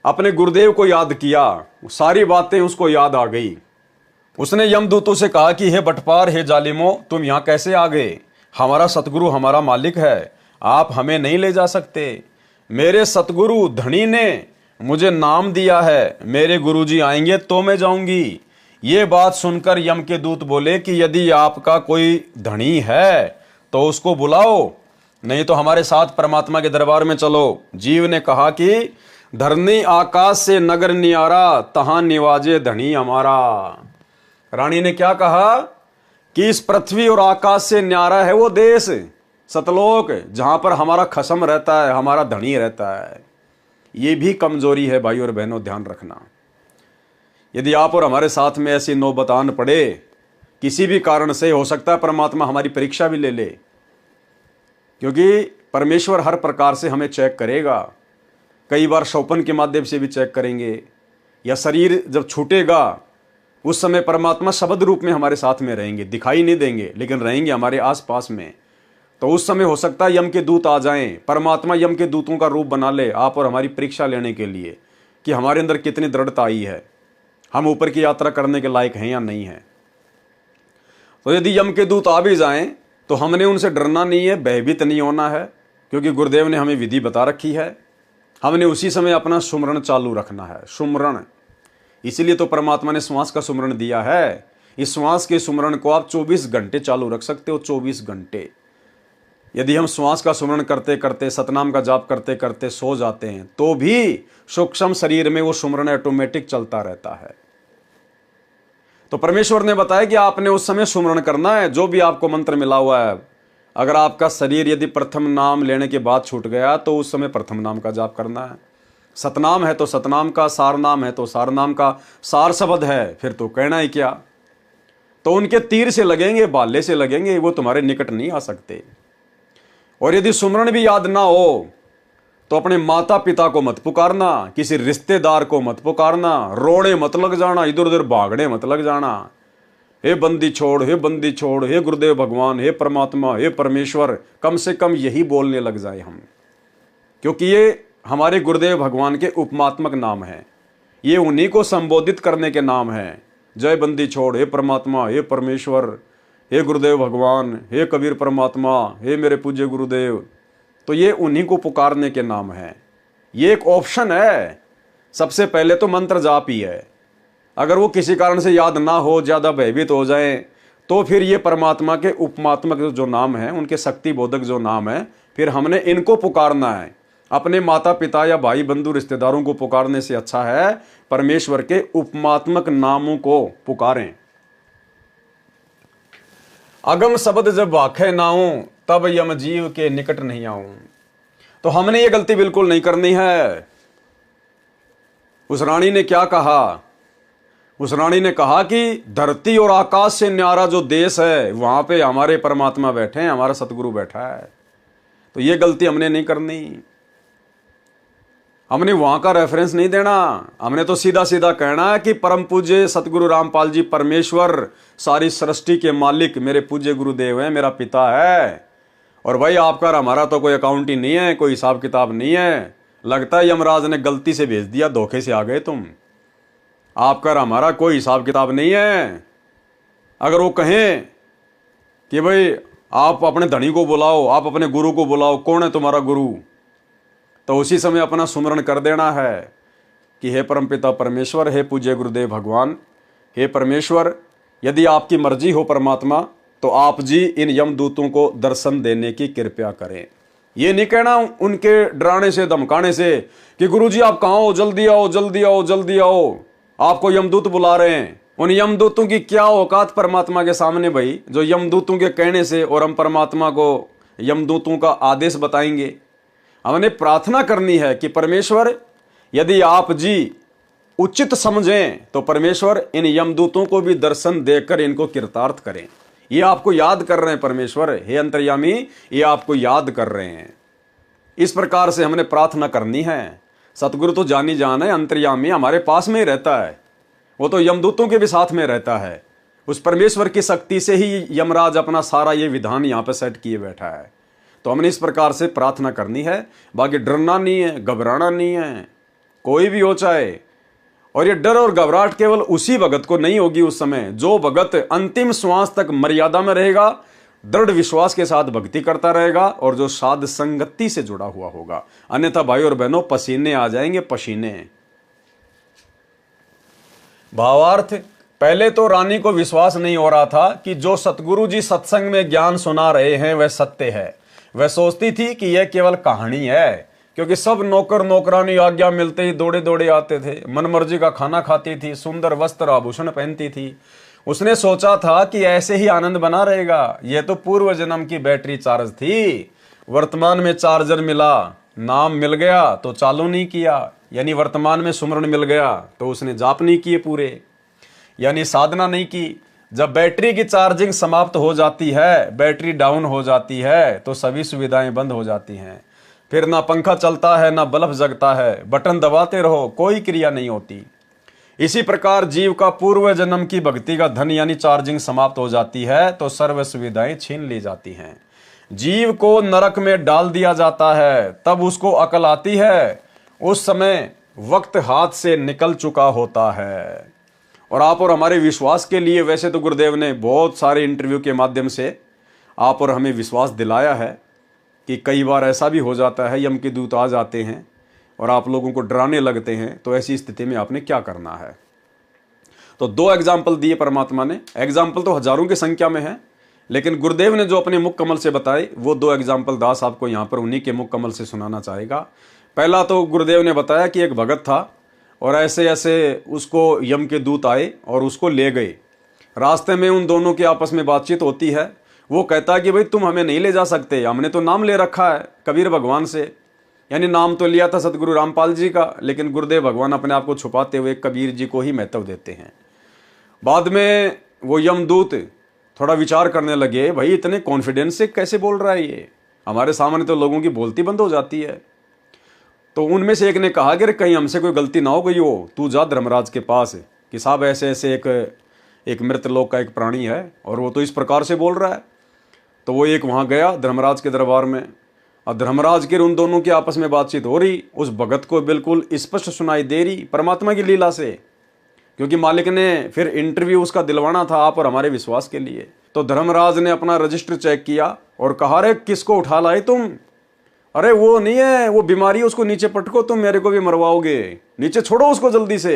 अपने गुरुदेव को याद किया, सारी बातें उसको याद आ गई। उसने यमदूतों से कहा कि हे बटपार, हे जालिमो, तुम यहां कैसे आ गए? हमारा सतगुरु हमारा मालिक है, आप हमें नहीं ले जा सकते। मेरे सतगुरु धनी ने मुझे नाम दिया है, मेरे गुरुजी आएंगे तो मैं जाऊंगी। ये बात सुनकर यम के दूत बोले कि यदि आपका कोई धनी है तो उसको बुलाओ, नहीं तो हमारे साथ परमात्मा के दरबार में चलो। जीव ने कहा कि धरनी आकाश से नगर नियारा, तहां निवाजे धनी हमारा। रानी ने क्या कहा कि इस पृथ्वी और आकाश से न्यारा है वो देश सतलोक, जहां पर हमारा खसम रहता है, हमारा धनी रहता है। ये भी कमजोरी है भाई और बहनों, ध्यान रखना। यदि आप और हमारे साथ में ऐसी नौबत आन पड़े, किसी भी कारण से, हो सकता है परमात्मा हमारी परीक्षा भी ले ले, क्योंकि परमेश्वर हर प्रकार से हमें चेक करेगा। कई बार शौपन के माध्यम से भी चेक करेंगे, या शरीर जब छूटेगा उस समय परमात्मा शब्द रूप में हमारे साथ में रहेंगे, दिखाई नहीं देंगे लेकिन रहेंगे हमारे आसपास में। तो उस समय हो सकता है यम के दूत आ जाएं, परमात्मा यम के दूतों का रूप बना ले आप और हमारी परीक्षा लेने के लिए कि हमारे अंदर कितनी दृढ़ता आई है, हम ऊपर की यात्रा करने के लायक हैं या नहीं है। तो यदि यम के दूत आ भी जाएं तो हमने उनसे डरना नहीं है, भयभीत नहीं होना है, क्योंकि गुरुदेव ने हमें विधि बता रखी है। हमने उसी समय अपना सुमरण चालू रखना है, सुमरण। इसीलिए तो परमात्मा ने श्वास का सुमरण दिया है। इस श्वास के सुमरण को आप 24 घंटे चालू रख सकते हो, 24 घंटे। यदि हम श्वास का सुमरण करते करते, सतनाम का जाप करते करते सो जाते हैं तो भी सूक्ष्म शरीर में वो सुमरण ऑटोमेटिक चलता रहता है। तो परमेश्वर ने बताया कि आपने उस समय सुमरण करना है, जो भी आपको मंत्र मिला हुआ है। अगर आपका शरीर यदि प्रथम नाम लेने के बाद छूट गया तो उस समय प्रथम नाम का जाप करना है। सतनाम है तो सतनाम का, सार नाम है तो सार नाम का, सार शब्द है फिर तो कहना ही क्या। तो उनके तीर से लगेंगे, भाले से लगेंगे, वो तुम्हारे निकट नहीं आ सकते। और यदि सुमरण भी याद ना हो तो अपने माता पिता को मत पुकारना, किसी रिश्तेदार को मत पुकारना, रोने मत लग जाना, इधर उधर भागने मत लग जाना। हे बंदी छोड़, हे बंदी छोड़, हे गुरुदेव भगवान, हे परमात्मा, हे परमेश्वर, कम से कम यही बोलने लग जाए हम, क्योंकि ये हमारे गुरुदेव भगवान के उपमात्मक नाम हैं। ये उन्हीं को संबोधित करने के नाम हैं। जय बंदी छोड़, हे परमात्मा, हे परमेश्वर, हे गुरुदेव भगवान, हे कबीर परमात्मा, हे मेरे पूज्य गुरुदेव। तो ये उन्हीं को पुकारने के नाम हैं। ये एक ऑप्शन है। सबसे पहले तो मंत्र जाप ही है। अगर वो किसी कारण से याद ना हो, ज़्यादा भयभीत हो जाए, तो फिर ये परमात्मा के उपमात्मक जो नाम है, उनके शक्ति बोधक जो नाम है, फिर हमने इनको पुकारना है। अपने माता पिता या भाई बंधु रिश्तेदारों को पुकारने से अच्छा है परमेश्वर के उपमात्मक नामों को पुकारें। अगम शब्द जब वाखे नाऊं, तब यम जीव के निकट नहीं आऊं। तो हमने ये गलती बिल्कुल नहीं करनी है। उस रानी ने क्या कहा? उस रानी ने कहा कि धरती और आकाश से न्यारा जो देश है, वहां पे हमारे परमात्मा बैठे हैं, हमारा सतगुरु बैठा है। तो ये गलती हमने नहीं करनी। हमने वहां का रेफरेंस नहीं देना। हमने तो सीधा सीधा कहना है कि परम पूज्य सतगुरु रामपाल जी परमेश्वर, सारी सृष्टि के मालिक मेरे पूज्य गुरुदेव हैं, मेरा पिता है। और भाई आपका और हमारा तो कोई अकाउंट ही नहीं है, कोई हिसाब किताब नहीं है। लगता है यमराज ने गलती से भेज दिया, धोखे से आ गए तुम। आपका और हमारा कोई हिसाब किताब नहीं है। अगर वो कहें कि भाई आप अपने धनी को बुलाओ, आप अपने गुरु को बुलाओ, कौन है तुम्हारा गुरु, तो उसी समय अपना सुमरण कर देना है कि हे परमपिता परमेश्वर, हे पूज्य गुरुदेव भगवान, हे परमेश्वर, यदि आपकी मर्जी हो परमात्मा, तो आप जी इन यमदूतों को दर्शन देने की कृपया करें। ये नहीं कहना उनके डराने से, धमकाने से कि गुरुजी आप कहाँ हो, जल्दी आओ, जल्दी आओ, जल्दी आओ, आपको यमदूत बुला रहे हैं। उन यमदूतों की क्या औकात परमात्मा के सामने भाई, जो यमदूतों के कहने से और हम परमात्मा को यमदूतों का आदेश बताएंगे। हमने प्रार्थना करनी है कि परमेश्वर यदि आप जी उचित समझें तो परमेश्वर इन यमदूतों को भी दर्शन देकर इनको कृतार्थ करें। ये आपको याद कर रहे हैं परमेश्वर, हे अंतर्यामी, ये आपको याद कर रहे हैं। इस प्रकार से हमने प्रार्थना करनी है। सतगुरु तो जानी जान है, अंतर्यामी, हमारे पास में ही रहता है। वो तो यमदूतों के भी साथ में रहता है। उस परमेश्वर की शक्ति से ही यमराज अपना सारा ये विधान यहाँ पे सेट किए बैठा है। तो हमने इस प्रकार से प्रार्थना करनी है। बाकी डरना नहीं है, घबराना नहीं है, कोई भी हो चाहे। और ये डर और घबराहट केवल उसी भगत को नहीं होगी उस समय जो भगत अंतिम श्वास तक मर्यादा में रहेगा, दृढ़ विश्वास के साथ भक्ति करता रहेगा और जो साध संगति से जुड़ा हुआ होगा। अन्यथा भाई और बहनों पसीने आ जाएंगे, पसीने। भावार्थ, पहले तो रानी को विश्वास नहीं हो रहा था कि जो सतगुरु जी सत्संग में ज्ञान सुना रहे हैं वह सत्य है। वह सोचती थी कि यह केवल कहानी है, क्योंकि सब नौकर नौकरानी आज्ञा मिलते ही दौड़े दौड़े आते थे, मनमर्जी का खाना खाती थी, सुंदर वस्त्र आभूषण पहनती थी। उसने सोचा था कि ऐसे ही आनंद बना रहेगा। यह तो पूर्व जन्म की बैटरी चार्ज थी, वर्तमान में चार्जर मिला, नाम मिल गया तो चालू नहीं किया, यानी वर्तमान में सुमरण मिल गया तो उसने जाप नहीं किए पूरे, यानी साधना नहीं की। जब बैटरी की चार्जिंग समाप्त हो जाती है, बैटरी डाउन हो जाती है, तो सभी सुविधाएं बंद हो जाती हैं। फिर ना पंखा चलता है, ना बल्ब जगता है, बटन दबाते रहो, कोई क्रिया नहीं होती। इसी प्रकार जीव का पूर्व जन्म की भक्ति का धन यानी चार्जिंग समाप्त हो जाती है तो सर्व सुविधाएं छीन ली जाती हैं। जीव को नरक में डाल दिया जाता है, तब उसको अकल आती है। उस समय वक्त हाथ से निकल चुका होता है। और आप और हमारे विश्वास के लिए वैसे तो गुरुदेव ने बहुत सारे इंटरव्यू के माध्यम से आप और हमें विश्वास दिलाया है कि कई बार ऐसा भी हो जाता है, यम के दूत आ जाते हैं और आप लोगों को डराने लगते हैं। तो ऐसी स्थिति में आपने क्या करना है। तो 2 एग्जाम्पल दिए परमात्मा ने। एग्जाम्पल तो हजारों की संख्या में है, लेकिन गुरुदेव ने जो अपने मुख कमल से बताए वो 2 एग्जाम्पल दास आपको यहाँ पर उन्हीं के मुख कमल से सुनाना चाहेगा। पहला तो गुरुदेव ने बताया कि एक भगत था और ऐसे ऐसे उसको यम के दूत आए और उसको ले गए। रास्ते में उन दोनों की आपस में बातचीत होती है। वो कहता है कि भाई तुम हमें नहीं ले जा सकते, हमने तो नाम ले रखा है कबीर भगवान से, यानी नाम तो लिया था सतगुरु रामपाल जी का, लेकिन गुरुदेव भगवान अपने आप को छुपाते हुए कबीर जी को ही महत्व देते हैं। बाद में वो यमदूत थोड़ा विचार करने लगे, भाई इतने कॉन्फिडेंस से कैसे बोल रहा है ये, हमारे सामने तो लोगों की बोलती बंद हो जाती है। तो उनमें से एक ने कहा कि कहीं हमसे कोई गलती ना हो गई हो, तू जा धर्मराज के पास कि साहब ऐसे ऐसे एक मृतलोक का एक प्राणी है और वो तो इस प्रकार से बोल रहा है। तो वो एक वहाँ गया धर्मराज के दरबार में, और धर्मराज के उन दोनों की आपस में बातचीत हो रही। उस भगत को बिल्कुल स्पष्ट सुनाई दे रही परमात्मा की लीला से, क्योंकि मालिक ने फिर इंटरव्यू उसका दिलवाना था आप और हमारे विश्वास के लिए। तो धर्मराज ने अपना रजिस्टर चेक किया और कहा, अरे किसको उठा लाए तुम, अरे वो नहीं है, वो बीमारी है, उसको नीचे पटको, तुम मेरे को भी मरवाओगे, नीचे छोड़ो उसको जल्दी से।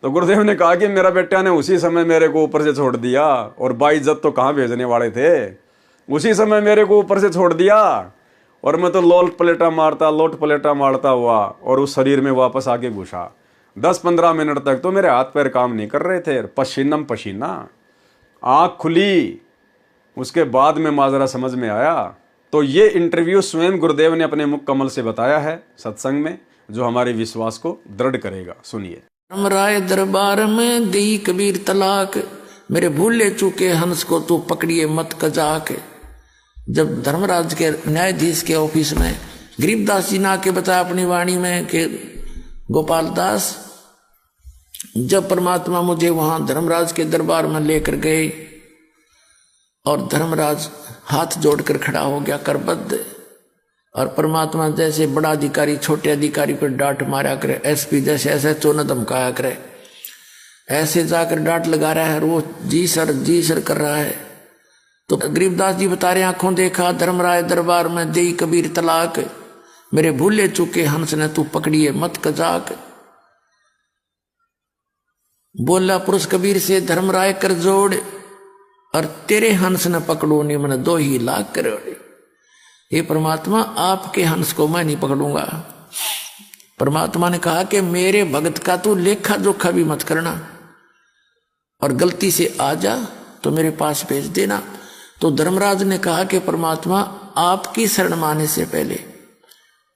तो गुरुदेव ने कहा कि मेरा बेटा ने उसी समय मेरे को ऊपर से छोड़ दिया, और बाइज्जत तो कहाँ भेजने वाले थे, उसी समय मेरे को ऊपर से छोड़ दिया और मैं तो लोट पलेटा मारता हुआ और उस शरीर में वापस आके घुसा। 10-15 मिनट तक तो मेरे हाथ पैर काम नहीं कर रहे थे, पसीनम पसीना, आँख खुली, उसके बाद में माजरा समझ में आया। तो ये इंटरव्यू स्वयं गुरुदेव ने अपने मुख कमल से बताया है सत्संग में, जो हमारे विश्वास को दृढ़ करेगा। सुनिए। राय दरबार में दी कबीर तलाक, मेरे भूले चूके हंस को तू पकड़िए मत कजाक। जब धर्मराज के न्यायाधीश के ऑफिस में गरीबदास जी ने आके बताया अपनी वाणी में कि गोपाल दास, जब परमात्मा मुझे वहां धर्मराज के दरबार में लेकर गए और धर्मराज हाथ जोड़कर खड़ा हो गया करबद्ध, और परमात्मा जैसे बड़ा अधिकारी छोटे अधिकारी पर डांट मारा करे, एसपी जैसे ऐसे चोन धमकाया करे, ऐसे जाकर डांट लगा रहा है और वो जी सर कर रहा है। तो गरीबदास जी बता रहे, आंखों देखा धर्मराय दरबार में देई कबीर तलाक, मेरे भूले चुके हंस ने तू पकड़िए मत कजाक। बोला पुरुष कबीर से धर्मराय कर जोड़, और तेरे हंस न पकड़ो नहीं मन 2 लाख करोड़। हे परमात्मा, आपके हंस को मैं नहीं पकड़ूंगा। परमात्मा ने कहा कि मेरे भगत का तू लेखा जोखा भी मत करना, और गलती से आ जा तो मेरे पास भेज देना। तो धर्मराज ने कहा कि परमात्मा, आपकी शरण माने से पहले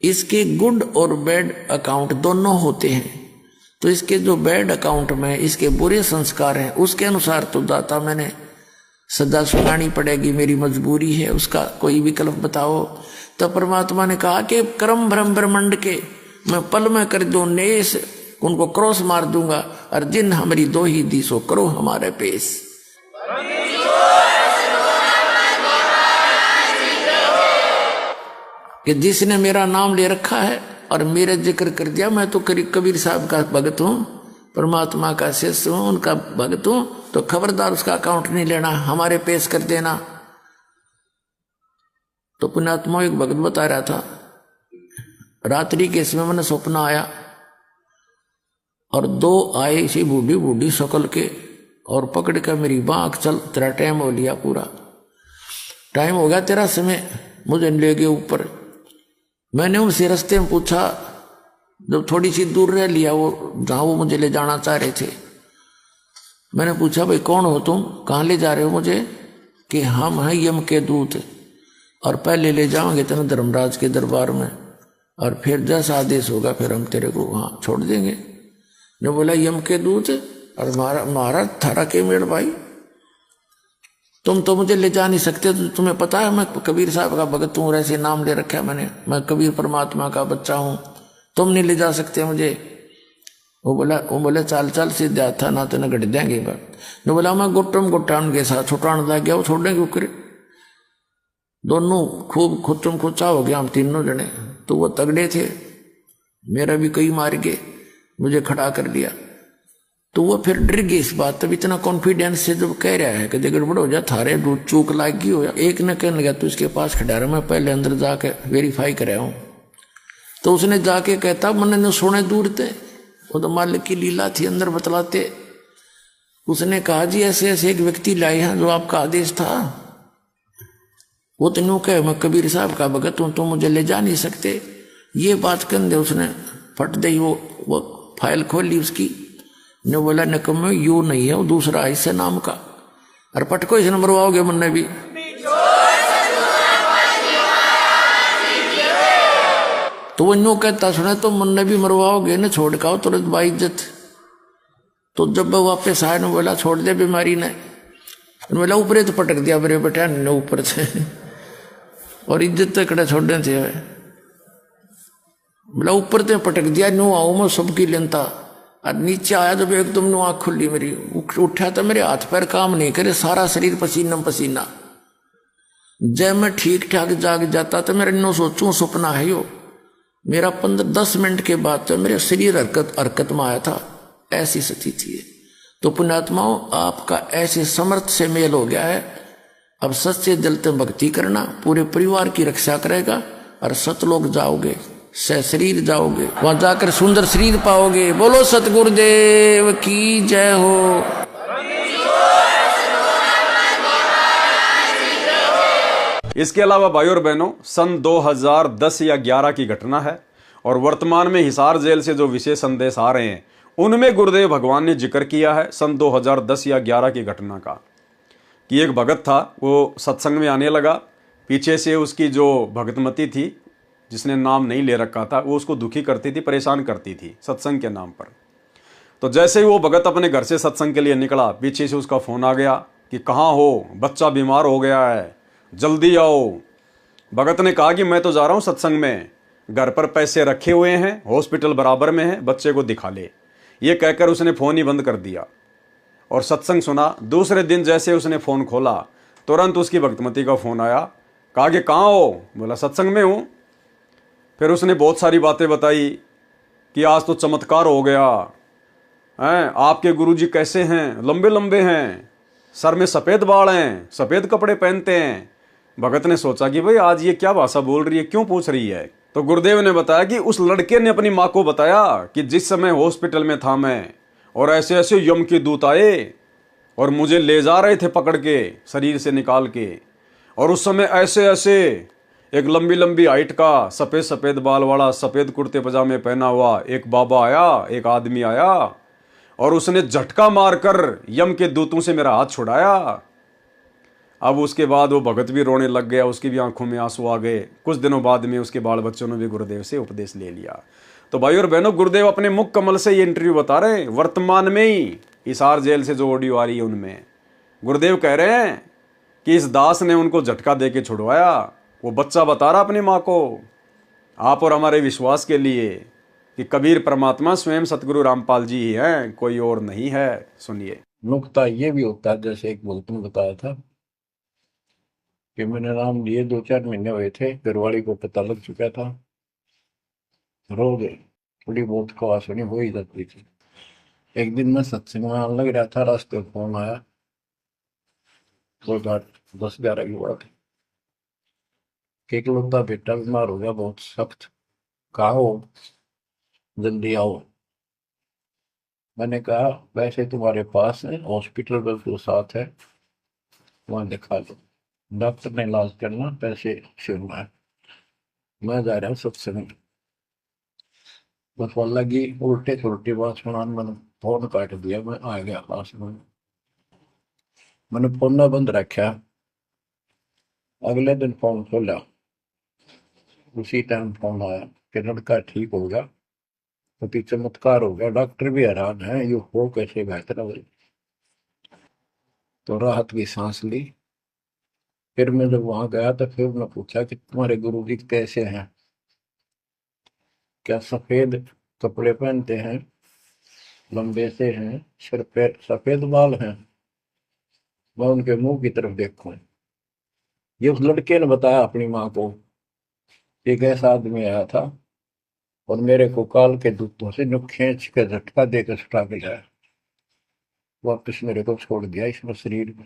इसके गुड और बैड अकाउंट दोनों होते हैं, तो इसके जो बैड अकाउंट में इसके बुरे संस्कार हैं उसके अनुसार तो दाता मैंने सदा सुनानी पड़ेगी, मेरी मजबूरी है, उसका कोई विकल्प बताओ। तो परमात्मा ने कहा कि कर्म भ्रम ब्रह्मंड के मैं पल में कर दूं नेस, उनको क्रॉस मार दूंगा, और जिन हमारी दो ही दिसो करो हमारे पेश। कि जिसने मेरा नाम ले रखा है और मेरा जिक्र कर दिया, मैं तो कबीर साहब का भगत हूं, परमात्मा का शिष्य हूं, उनका भगत हूं, तो खबरदार उसका अकाउंट नहीं लेना, हमारे पेश कर देना। तो पुण्यात्मा एक भगत बता रहा था, रात्रि के समय मैंने सपना आया और दो आए इसी बूढ़ी बूढ़ी शक्ल के और पकड़ कर मेरी बाँख, चल तेरा टाइम हो लिया, पूरा टाइम हो गया तेरा समय, मुझे ले गए ऊपर। मैंने उनसे रास्ते में पूछा, जब थोड़ी सी दूर रह लिया वो जहाँ वो मुझे ले जाना चाह रहे थे, मैंने पूछा भाई कौन हो तुम, कहाँ ले जा रहे हो मुझे? कि हम हैं यम के दूत और पहले ले जाओगे तेरे धर्मराज के दरबार में, और फिर जैसा आदेश होगा फिर हम तेरे को वहाँ छोड़ देंगे। ने बोला यम के दूत और महाराज थारा के मेड़ भाई, तुम तो मुझे ले जा नहीं सकते, तो तुम्हें पता है मैं कबीर साहब का भगत हूँ, ऐसे नाम ले रखा है मैंने, मैं कबीर परमात्मा का बच्चा हूँ, तुम नहीं ले जा सकते मुझे। वो बोला चल चल सीधा था ना, तो न गट देंगे बात। ने बोला मैं गुट्टम गुट्टान के साथ छुटान लग गया, वो छोड़ने क्यों करे, दोनों खूब खुचम खुचा हो गया हम तीनों जने। तो वो तगड़े थे, मेरा भी कई मार गए, मुझे खड़ा कर लिया। तो वो फिर डर गई इस बात, तब इतना कॉन्फिडेंस से जब कह रहा है कि गड़बड़ हो जा, थारे दूध चूक लागी हो। एक ने कहने लगा तू इसके पास खड़ा रहा, मैं पहले अंदर जाके वेरीफाई कराया हूँ। तो उसने जाके कहता मैंने न सोने दूर थे, वो तो मालिक की लीला थी, अंदर बतलाते। उसने कहा जी ऐसे ऐसे एक व्यक्ति लाए हैं जो आपका आदेश था। वो तो यूं कहे मैं कबीर साहब का भगत हूं, तो मुझे ले जा नहीं सकते। ये बात कर दे, उसने फट दे वो फाइल खोली उसकी, ने बोला नकम्मे यू नहीं है, वो दूसरा है इससे नाम का, और पटको इसे मरवाओगे मुन्ने भी। तो वो यूं कहता सुने तो मुन्ने भी मरवाओगे न, छोड़ का तुरंत बाइज्जत। तो जब वो वापस आए ने बोला छोड़ दे बीमारी ने, बोला ऊपर तो पटक दिया मेरे बेटा ने ऊपर से, और इज्जत तो कड़े छोड़ने थे। बोला ऊपर तो पटक दिया, नो आओ मैं सबकी लेनता, और नीचे आया जब एकदम नो आँख खुली मेरी, उठा तो मेरे हाथ पैर काम नहीं करे, सारा शरीर पसीना पसीना। जब मैं ठीक ठाक जाग जाता तो मेरे नो सोचूं सपना है यो, मेरा 15-10 मिनट के बाद तो मेरे शरीर हरकत में आया था, ऐसी स्थिति थी। तो पुण्यात्माओं आपका ऐसे समर्थ से मेल हो गया है, अब सच्चे दिल से भक्ति करना, पूरे परिवार की रक्षा करेगा, और सतलोक जाओगे, शरीर जाओगे, वहां जाकर सुंदर शरीर पाओगे। बोलो सतगुरुदेव की जय हो। इसके अलावा भाई और बहनों, सन 2010 या 11 की घटना है, और वर्तमान में हिसार जेल से जो विशेष संदेश आ रहे हैं उनमें गुरुदेव भगवान ने जिक्र किया है सन 2010 या 11 की घटना का, कि एक भगत था, वो सत्संग में आने लगा, पीछे से उसकी जो भगतमती थी जिसने नाम नहीं ले रखा था, वो उसको दुखी करती थी, परेशान करती थी सत्संग के नाम पर। तो जैसे ही वो भगत अपने घर से सत्संग के लिए निकला, पीछे से उसका फ़ोन आ गया कि कहाँ हो, बच्चा बीमार हो गया है, जल्दी आओ। भगत ने कहा कि मैं तो जा रहा हूँ सत्संग में, घर पर पैसे रखे हुए हैं, हॉस्पिटल बराबर में है, बच्चे को दिखा ले। ये कहकर उसने फ़ोन ही बंद कर दिया और सत्संग सुना। दूसरे दिन जैसे उसने फ़ोन खोला, तुरंत उसकी भगतमती का फ़ोन आया, कहा कि कहाँ हो? बोला सत्संग में हूँ। फिर उसने बहुत सारी बातें बताई कि आज तो चमत्कार हो गया हैं, आपके गुरुजी कैसे हैं, लंबे लंबे हैं, सर में सफ़ेद बाल हैं, सफ़ेद कपड़े पहनते हैं। भगत ने सोचा कि भाई आज ये क्या भाषा बोल रही है, क्यों पूछ रही है। तो गुरुदेव ने बताया कि उस लड़के ने अपनी माँ को बताया कि जिस समय हॉस्पिटल में था मैं, और ऐसे ऐसे यम के दूत आए और मुझे ले जा रहे थे पकड़ के शरीर से निकाल के, और उस समय ऐसे ऐसे एक लंबी लंबी हाइट का सफ़ेद सफ़ेद बाल वाला सफ़ेद कुर्ते पजामे पहना हुआ एक बाबा आया, एक आदमी आया, और उसने झटका मारकर यम के दूतों से मेरा हाथ छुड़ाया। अब उसके बाद वो भगत भी रोने लग गया, उसकी भी आंखों में आंसू आ गए। कुछ दिनों बाद में उसके बाल बच्चों ने भी गुरुदेव से उपदेश ले लिया। तो भाई और बहनों, गुरुदेव अपने मुख कमल से ये इंटरव्यू बता रहे हैं, वर्तमान में ही हिसार जेल से जो ऑडियो आ रही है उनमें गुरुदेव कह रहे हैं कि इस दास ने उनको झटका दे के छुड़वाया। वो बच्चा बता रहा अपनी माँ को, आप और हमारे विश्वास के लिए कि कबीर परमात्मा स्वयं सतगुरु रामपाल जी ही हैं, कोई और नहीं है। सुनिए। नुक्ता ये भी होता है, जैसे एक भक्त ने बताया था कि मैंने नाम लिए 2-4 महीने हुए थे, घरवाली को पता लग चुका था, रोज थोड़ी बहुत खवा सुनी हो ही जाती थी। एक दिन मैं सत्संग में आने लग रहा था, रास्ते में फोन आया, 10-11 की बात है, कि इकलौता बेटा बीमार हो गया बहुत सख्त, कहा हो, जल्दी आओ। मैंने कहा वैसे तुम्हारे पास है, हॉस्पिटल बिल्कुल साथ है, वहां दिखा लो, डॉक्टर ने इलाज करना, पैसे शुरू है, मैं जा रहा हूँ सत्संग। बस वो लगी उल्टे सुलटी बात सुनाने, मैंने फोन काट दिया, मैं आ गया पास में, मैंने फोन ना बंद रखा। अगले दिन फोन खोला, उसी टाइम फोन आया कि लड़का ठीक हो गया, तो चमत्कार हो गया, डॉक्टर भी हैरान है, ये हो कैसे बेहतर हो। तो राहत की सांस ली। फिर मैं जब वहां गया तो फिर मैं पूछा कि तुम्हारे गुरु जी कैसे हैं, क्या सफेद कपड़े पहनते हैं, लंबे से हैं, सिर पे सफेद बाल हैं। मैं उनके मुंह की तरफ देखूं, ये उस लड़के ने बताया अपनी माँ को, एक ऐसा आदमी आया था और मेरे को काल के दूतों से नुक खींच के झटका देकर सुटा के लाया, वापस मेरे को छोड़ दिया इसमें शरीर में।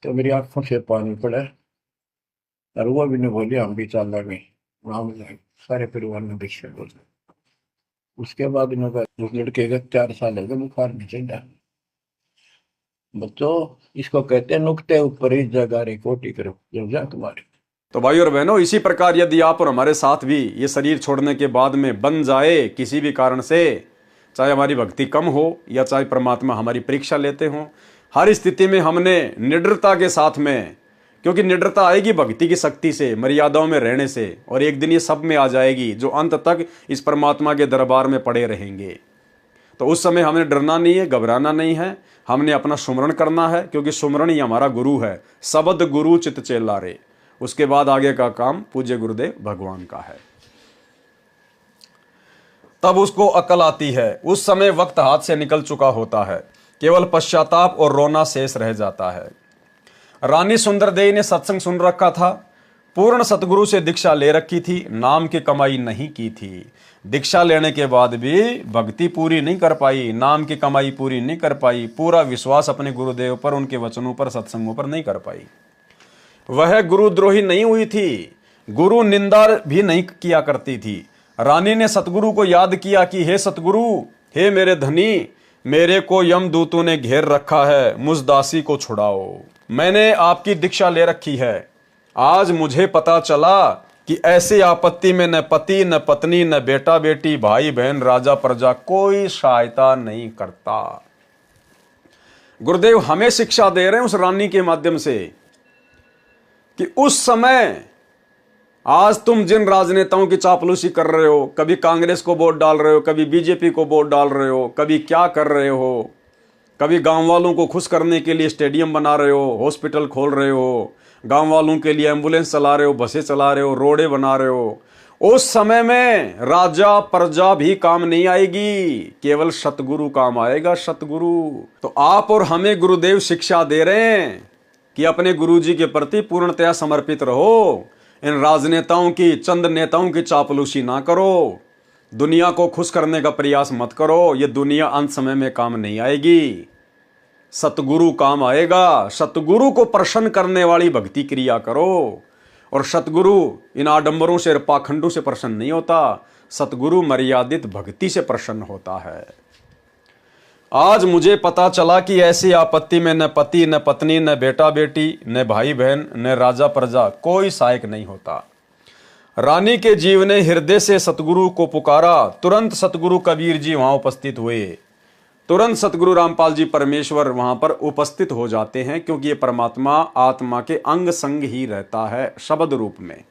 तो मेरी आंखों से पानी पड़ा, और वो भी नहीं बोली हम भी चल रहे, राम सारे परिवार ने दीक्षा बोल। उसके बाद उस लड़के का 4 साल हो गए, बुखार नहीं चढ़ा। बच्चों, इसको कहते हैं नुकते ऊपर ही जगह रे कोटी करो, जब जा तुम्हारे। तो भाई और बहनों, इसी प्रकार यदि आप और हमारे साथ भी ये शरीर छोड़ने के बाद में बन जाए किसी भी कारण से, चाहे हमारी भक्ति कम हो या चाहे परमात्मा हमारी परीक्षा लेते हों, हर स्थिति में हमने निडरता के साथ में, क्योंकि निडरता आएगी भक्ति की शक्ति से, मर्यादाओं में रहने से, और एक दिन ये सब में आ जाएगी जो अंत तक इस परमात्मा के दरबार में पड़े रहेंगे। तो उस समय हमें डरना नहीं है, घबराना नहीं है, हमने अपना सुमरण करना है, क्योंकि सुमरण ही हमारा गुरु है। शब्द गुरु चित चेला रे। उसके बाद आगे का काम पूज्य गुरुदेव भगवान का है। तब उसको अकल आती है। उस समय वक्त हाथ से निकल चुका होता है, केवल पश्चाताप और रोना शेष रह जाता है। रानी सुंदरदेवी ने सत्संग सुन रखा था, पूर्ण सतगुरु से दीक्षा ले रखी थी, नाम की कमाई नहीं की थी। दीक्षा लेने के बाद भी भक्ति पूरी नहीं कर पाई, नाम की कमाई पूरी नहीं कर पाई, पूरा विश्वास अपने गुरुदेव पर, उनके वचनों पर, सत्संगों पर नहीं कर पाई। वह गुरुद्रोही नहीं हुई थी, गुरु निंदा भी नहीं किया करती थी। रानी ने सतगुरु को याद किया कि हे सतगुरु, हे मेरे धनी, मेरे को यमदूतों ने घेर रखा है, मुझ दासी को छुड़ाओ। मैंने आपकी दीक्षा ले रखी है, आज मुझे पता चला कि ऐसी आपत्ति में न पति न पत्नी न बेटा बेटी भाई बहन राजा प्रजा कोई सहायता नहीं करता। गुरुदेव हमें शिक्षा दे रहे हैं उस रानी के माध्यम से कि उस समय, आज तुम जिन राजनेताओं की चापलूसी कर रहे हो, कभी कांग्रेस को वोट डाल रहे हो, कभी बीजेपी को वोट डाल रहे हो, कभी क्या कर रहे हो, कभी गांव वालों को खुश करने के लिए स्टेडियम बना रहे हो, हॉस्पिटल खोल रहे हो, गांव वालों के लिए एम्बुलेंस चला रहे हो, बसें चला रहे हो, रोडे बना रहे हो। उस समय में राजा प्रजा भी काम नहीं आएगी, केवल सतगुरु काम आएगा, सतगुरु। तो आप और हमें गुरुदेव शिक्षा दे रहे हैं कि अपने गुरुजी के प्रति पूर्णतया समर्पित रहो, इन राजनेताओं की, चंद नेताओं की चापलूसी ना करो, दुनिया को खुश करने का प्रयास मत करो, ये दुनिया अंत समय में काम नहीं आएगी, सतगुरु काम आएगा। सतगुरु को प्रसन्न करने वाली भक्ति क्रिया करो, और सतगुरु इन आडंबरों से, पाखंडों से प्रसन्न नहीं होता, सतगुरु मर्यादित भक्ति से प्रसन्न होता है। आज मुझे पता चला कि ऐसी आपत्ति में न पति न पत्नी न बेटा बेटी न भाई बहन न राजा प्रजा कोई सहायक नहीं होता। रानी के जीव ने हृदय से सतगुरु को पुकारा, तुरंत सतगुरु कबीर जी वहां उपस्थित हुए, तुरंत सतगुरु रामपाल जी परमेश्वर वहां पर उपस्थित हो जाते हैं, क्योंकि ये परमात्मा आत्मा के अंग संग ही रहता है शब्द रूप में।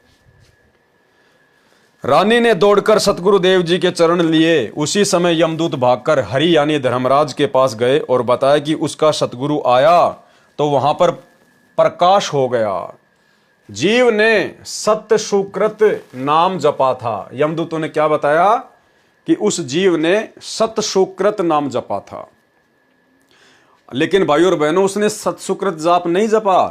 रानी ने दौड़कर सतगुरु देव जी के चरण लिए। उसी समय यमदूत भागकर हरि यानी धर्मराज के पास गए और बताया कि उसका सतगुरु आया, तो वहां पर प्रकाश हो गया। जीव ने सत्य सुकृत नाम जपा था। यमदूतों ने क्या बताया कि उस जीव ने सत्य सुकृत नाम जपा था। लेकिन भाइयों और बहनों, उसने सत्य सुकृत जाप नहीं जपा,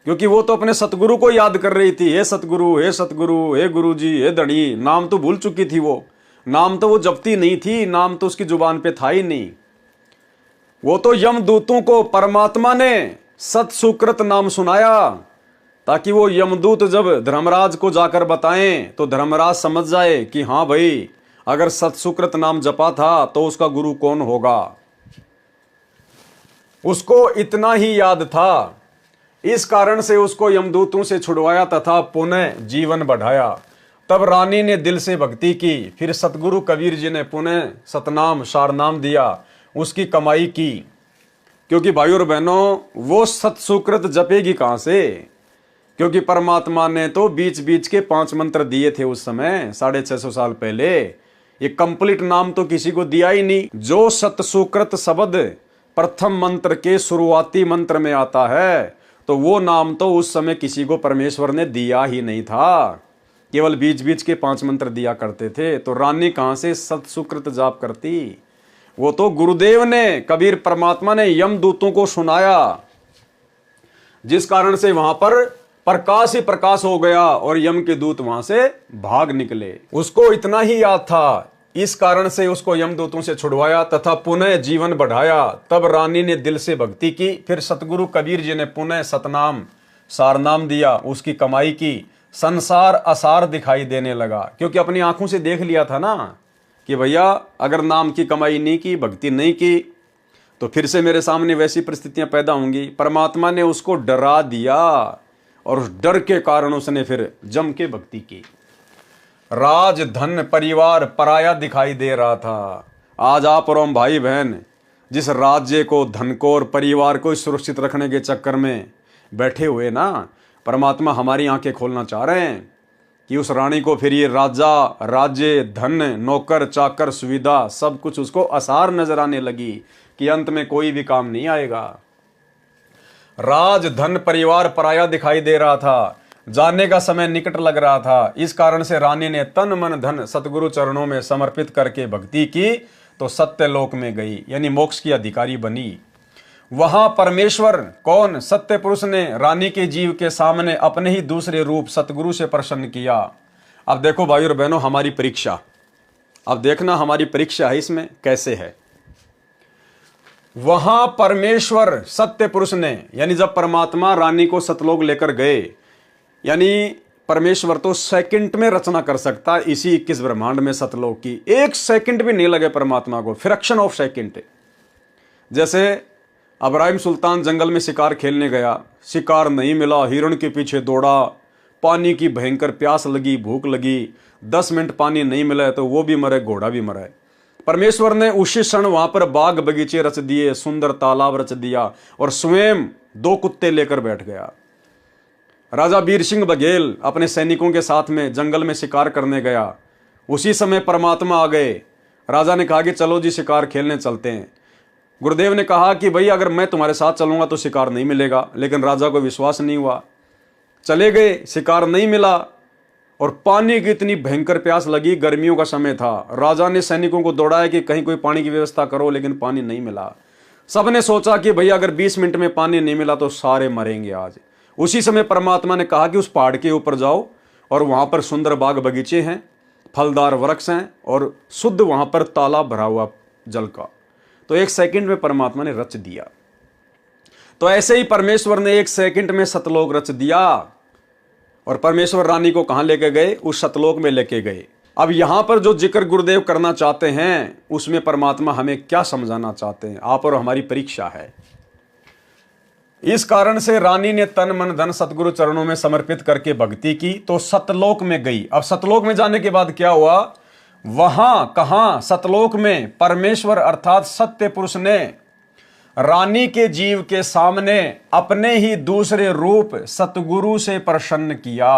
क्योंकि वो तो अपने सतगुरु को याद कर रही थी। हे सतगुरु, हे सतगुरु, हे गुरुजी, हे धनी। नाम तो भूल चुकी थी वो, नाम तो वो जपती नहीं थी, नाम तो उसकी जुबान पे था ही नहीं। वो तो यमदूतों को परमात्मा ने सत सुकृत नाम सुनाया, ताकि वो यमदूत जब धर्मराज को जाकर बताएं तो धर्मराज समझ जाए कि हाँ भाई, अगर सत सुकृत नाम जपा था तो उसका गुरु कौन होगा। उसको इतना ही याद था, इस कारण से उसको यमदूतों से छुड़वाया तथा पुनः जीवन बढ़ाया। तब रानी ने दिल से भक्ति की, फिर सतगुरु कबीर जी ने पुनः सतनाम सारनाम दिया, उसकी कमाई की। क्योंकि भाइयों और बहनों, वो सत सुकृत जपेगी कहां से, क्योंकि परमात्मा ने तो बीच बीच के 5 मंत्र दिए थे उस समय 650 साल पहले। ये कंप्लीट नाम तो किसी को दिया ही नहीं। जो सत सुकृत शब्द प्रथम मंत्र के शुरुआती मंत्र में आता है, तो वो नाम तो उस समय किसी को परमेश्वर ने दिया ही नहीं था, केवल बीच बीच के 5 मंत्र दिया करते थे। तो रानी कहां से सत सुकृत जाप करती। वो तो गुरुदेव ने, कबीर परमात्मा ने यमदूतों को सुनाया, जिस कारण से वहां पर प्रकाश ही प्रकाश हो गया और यम के दूत वहां से भाग निकले। उसको इतना ही याद था, इस कारण से उसको यमदूतों से छुड़वाया तथा पुनः जीवन बढ़ाया। तब रानी ने दिल से भक्ति की, फिर सतगुरु कबीर जी ने पुनः सतनाम सारनाम दिया, उसकी कमाई की। संसार असार दिखाई देने लगा, क्योंकि अपनी आंखों से देख लिया था ना कि भैया, अगर नाम की कमाई नहीं की, भक्ति नहीं की, तो फिर से मेरे सामने वैसी परिस्थितियां पैदा होंगी। परमात्मा ने उसको डरा दिया और उस डर के कारण उसने फिर जम के भक्ति की। राज धन परिवार पराया दिखाई दे रहा था। आज आप और हम भाई बहन जिस राज्य को, धन को और परिवार को सुरक्षित रखने के चक्कर में बैठे हुए ना, परमात्मा हमारी आंखें खोलना चाह रहे हैं कि उस रानी को फिर ये राजा, राज्य, धन, नौकर चाकर, सुविधा, सब कुछ उसको आसार नजर आने लगी कि अंत में कोई भी काम नहीं आएगा। राज धन परिवार पराया दिखाई दे रहा था, जाने का समय निकट लग रहा था। इस कारण से रानी ने तन मन धन सतगुरु चरणों में समर्पित करके भक्ति की, तो सत्य लोक में गई, यानी मोक्ष की अधिकारी बनी। वहां परमेश्वर कौन, सत्य पुरुष ने रानी के जीव के सामने अपने ही दूसरे रूप सतगुरु से प्रसन्न किया। अब देखो भाइयों और बहनों, हमारी परीक्षा, अब देखना हमारी परीक्षा है इसमें कैसे है। वहां परमेश्वर सत्य पुरुष ने, यानी जब परमात्मा रानी को सतलोक लेकर गए, यानी परमेश्वर तो सेकंड में रचना कर सकता है इसी 21 ब्रह्मांड में सतलोक की। 1 सेकंड भी नहीं लगे परमात्मा को, फ्रैक्शन ऑफ सेकंड। जैसे अब्राहिम सुल्तान जंगल में शिकार खेलने गया, शिकार नहीं मिला, हिरण के पीछे दौड़ा, पानी की भयंकर प्यास लगी, भूख लगी, 10 मिनट पानी नहीं मिला तो वो भी मरे, घोड़ा भी मरा। परमेश्वर ने उसी क्षण वहां पर बाग बगीचे रच दिए, सुंदर तालाब रच दिया और स्वयं 2 कुत्ते लेकर बैठ गया। राजा वीर सिंह बघेल अपने सैनिकों के साथ में जंगल में शिकार करने गया, उसी समय परमात्मा आ गए। राजा ने कहा कि चलो जी शिकार खेलने चलते हैं। गुरुदेव ने कहा कि भाई अगर मैं तुम्हारे साथ चलूंगा तो शिकार नहीं मिलेगा, लेकिन राजा को विश्वास नहीं हुआ। चले गए, शिकार नहीं मिला और पानी की इतनी भयंकर प्यास लगी, गर्मियों का समय था। राजा ने सैनिकों को दौड़ाया कि कहीं कोई पानी की व्यवस्था करो, लेकिन पानी नहीं मिला। सबने सोचा कि भैया अगर 20 मिनट में पानी नहीं मिला तो सारे मरेंगे आज। उसी समय परमात्मा ने कहा कि उस पहाड़ के ऊपर जाओ और वहां पर सुंदर बाग बगीचे हैं, फलदार वृक्ष हैं और शुद्ध वहां पर तालाब भरा हुआ जल का। तो 1 सेकंड में परमात्मा ने रच दिया। तो ऐसे ही परमेश्वर ने 1 सेकंड में सतलोक रच दिया और परमेश्वर रानी को कहां लेके गए, उस सतलोक में लेके गए। अब यहां पर जो जिक्र गुरुदेव करना चाहते हैं उसमें परमात्मा हमें क्या समझाना चाहते हैं, आप और हमारी परीक्षा है। इस कारण से रानी ने तन मन धन सतगुरु चरणों में समर्पित करके भक्ति की तो सतलोक में गई। अब सतलोक में जाने के बाद क्या हुआ, वहां कहां, सतलोक में परमेश्वर अर्थात सत्य पुरुष ने रानी के जीव के सामने अपने ही दूसरे रूप सतगुरु से प्रसन्न किया।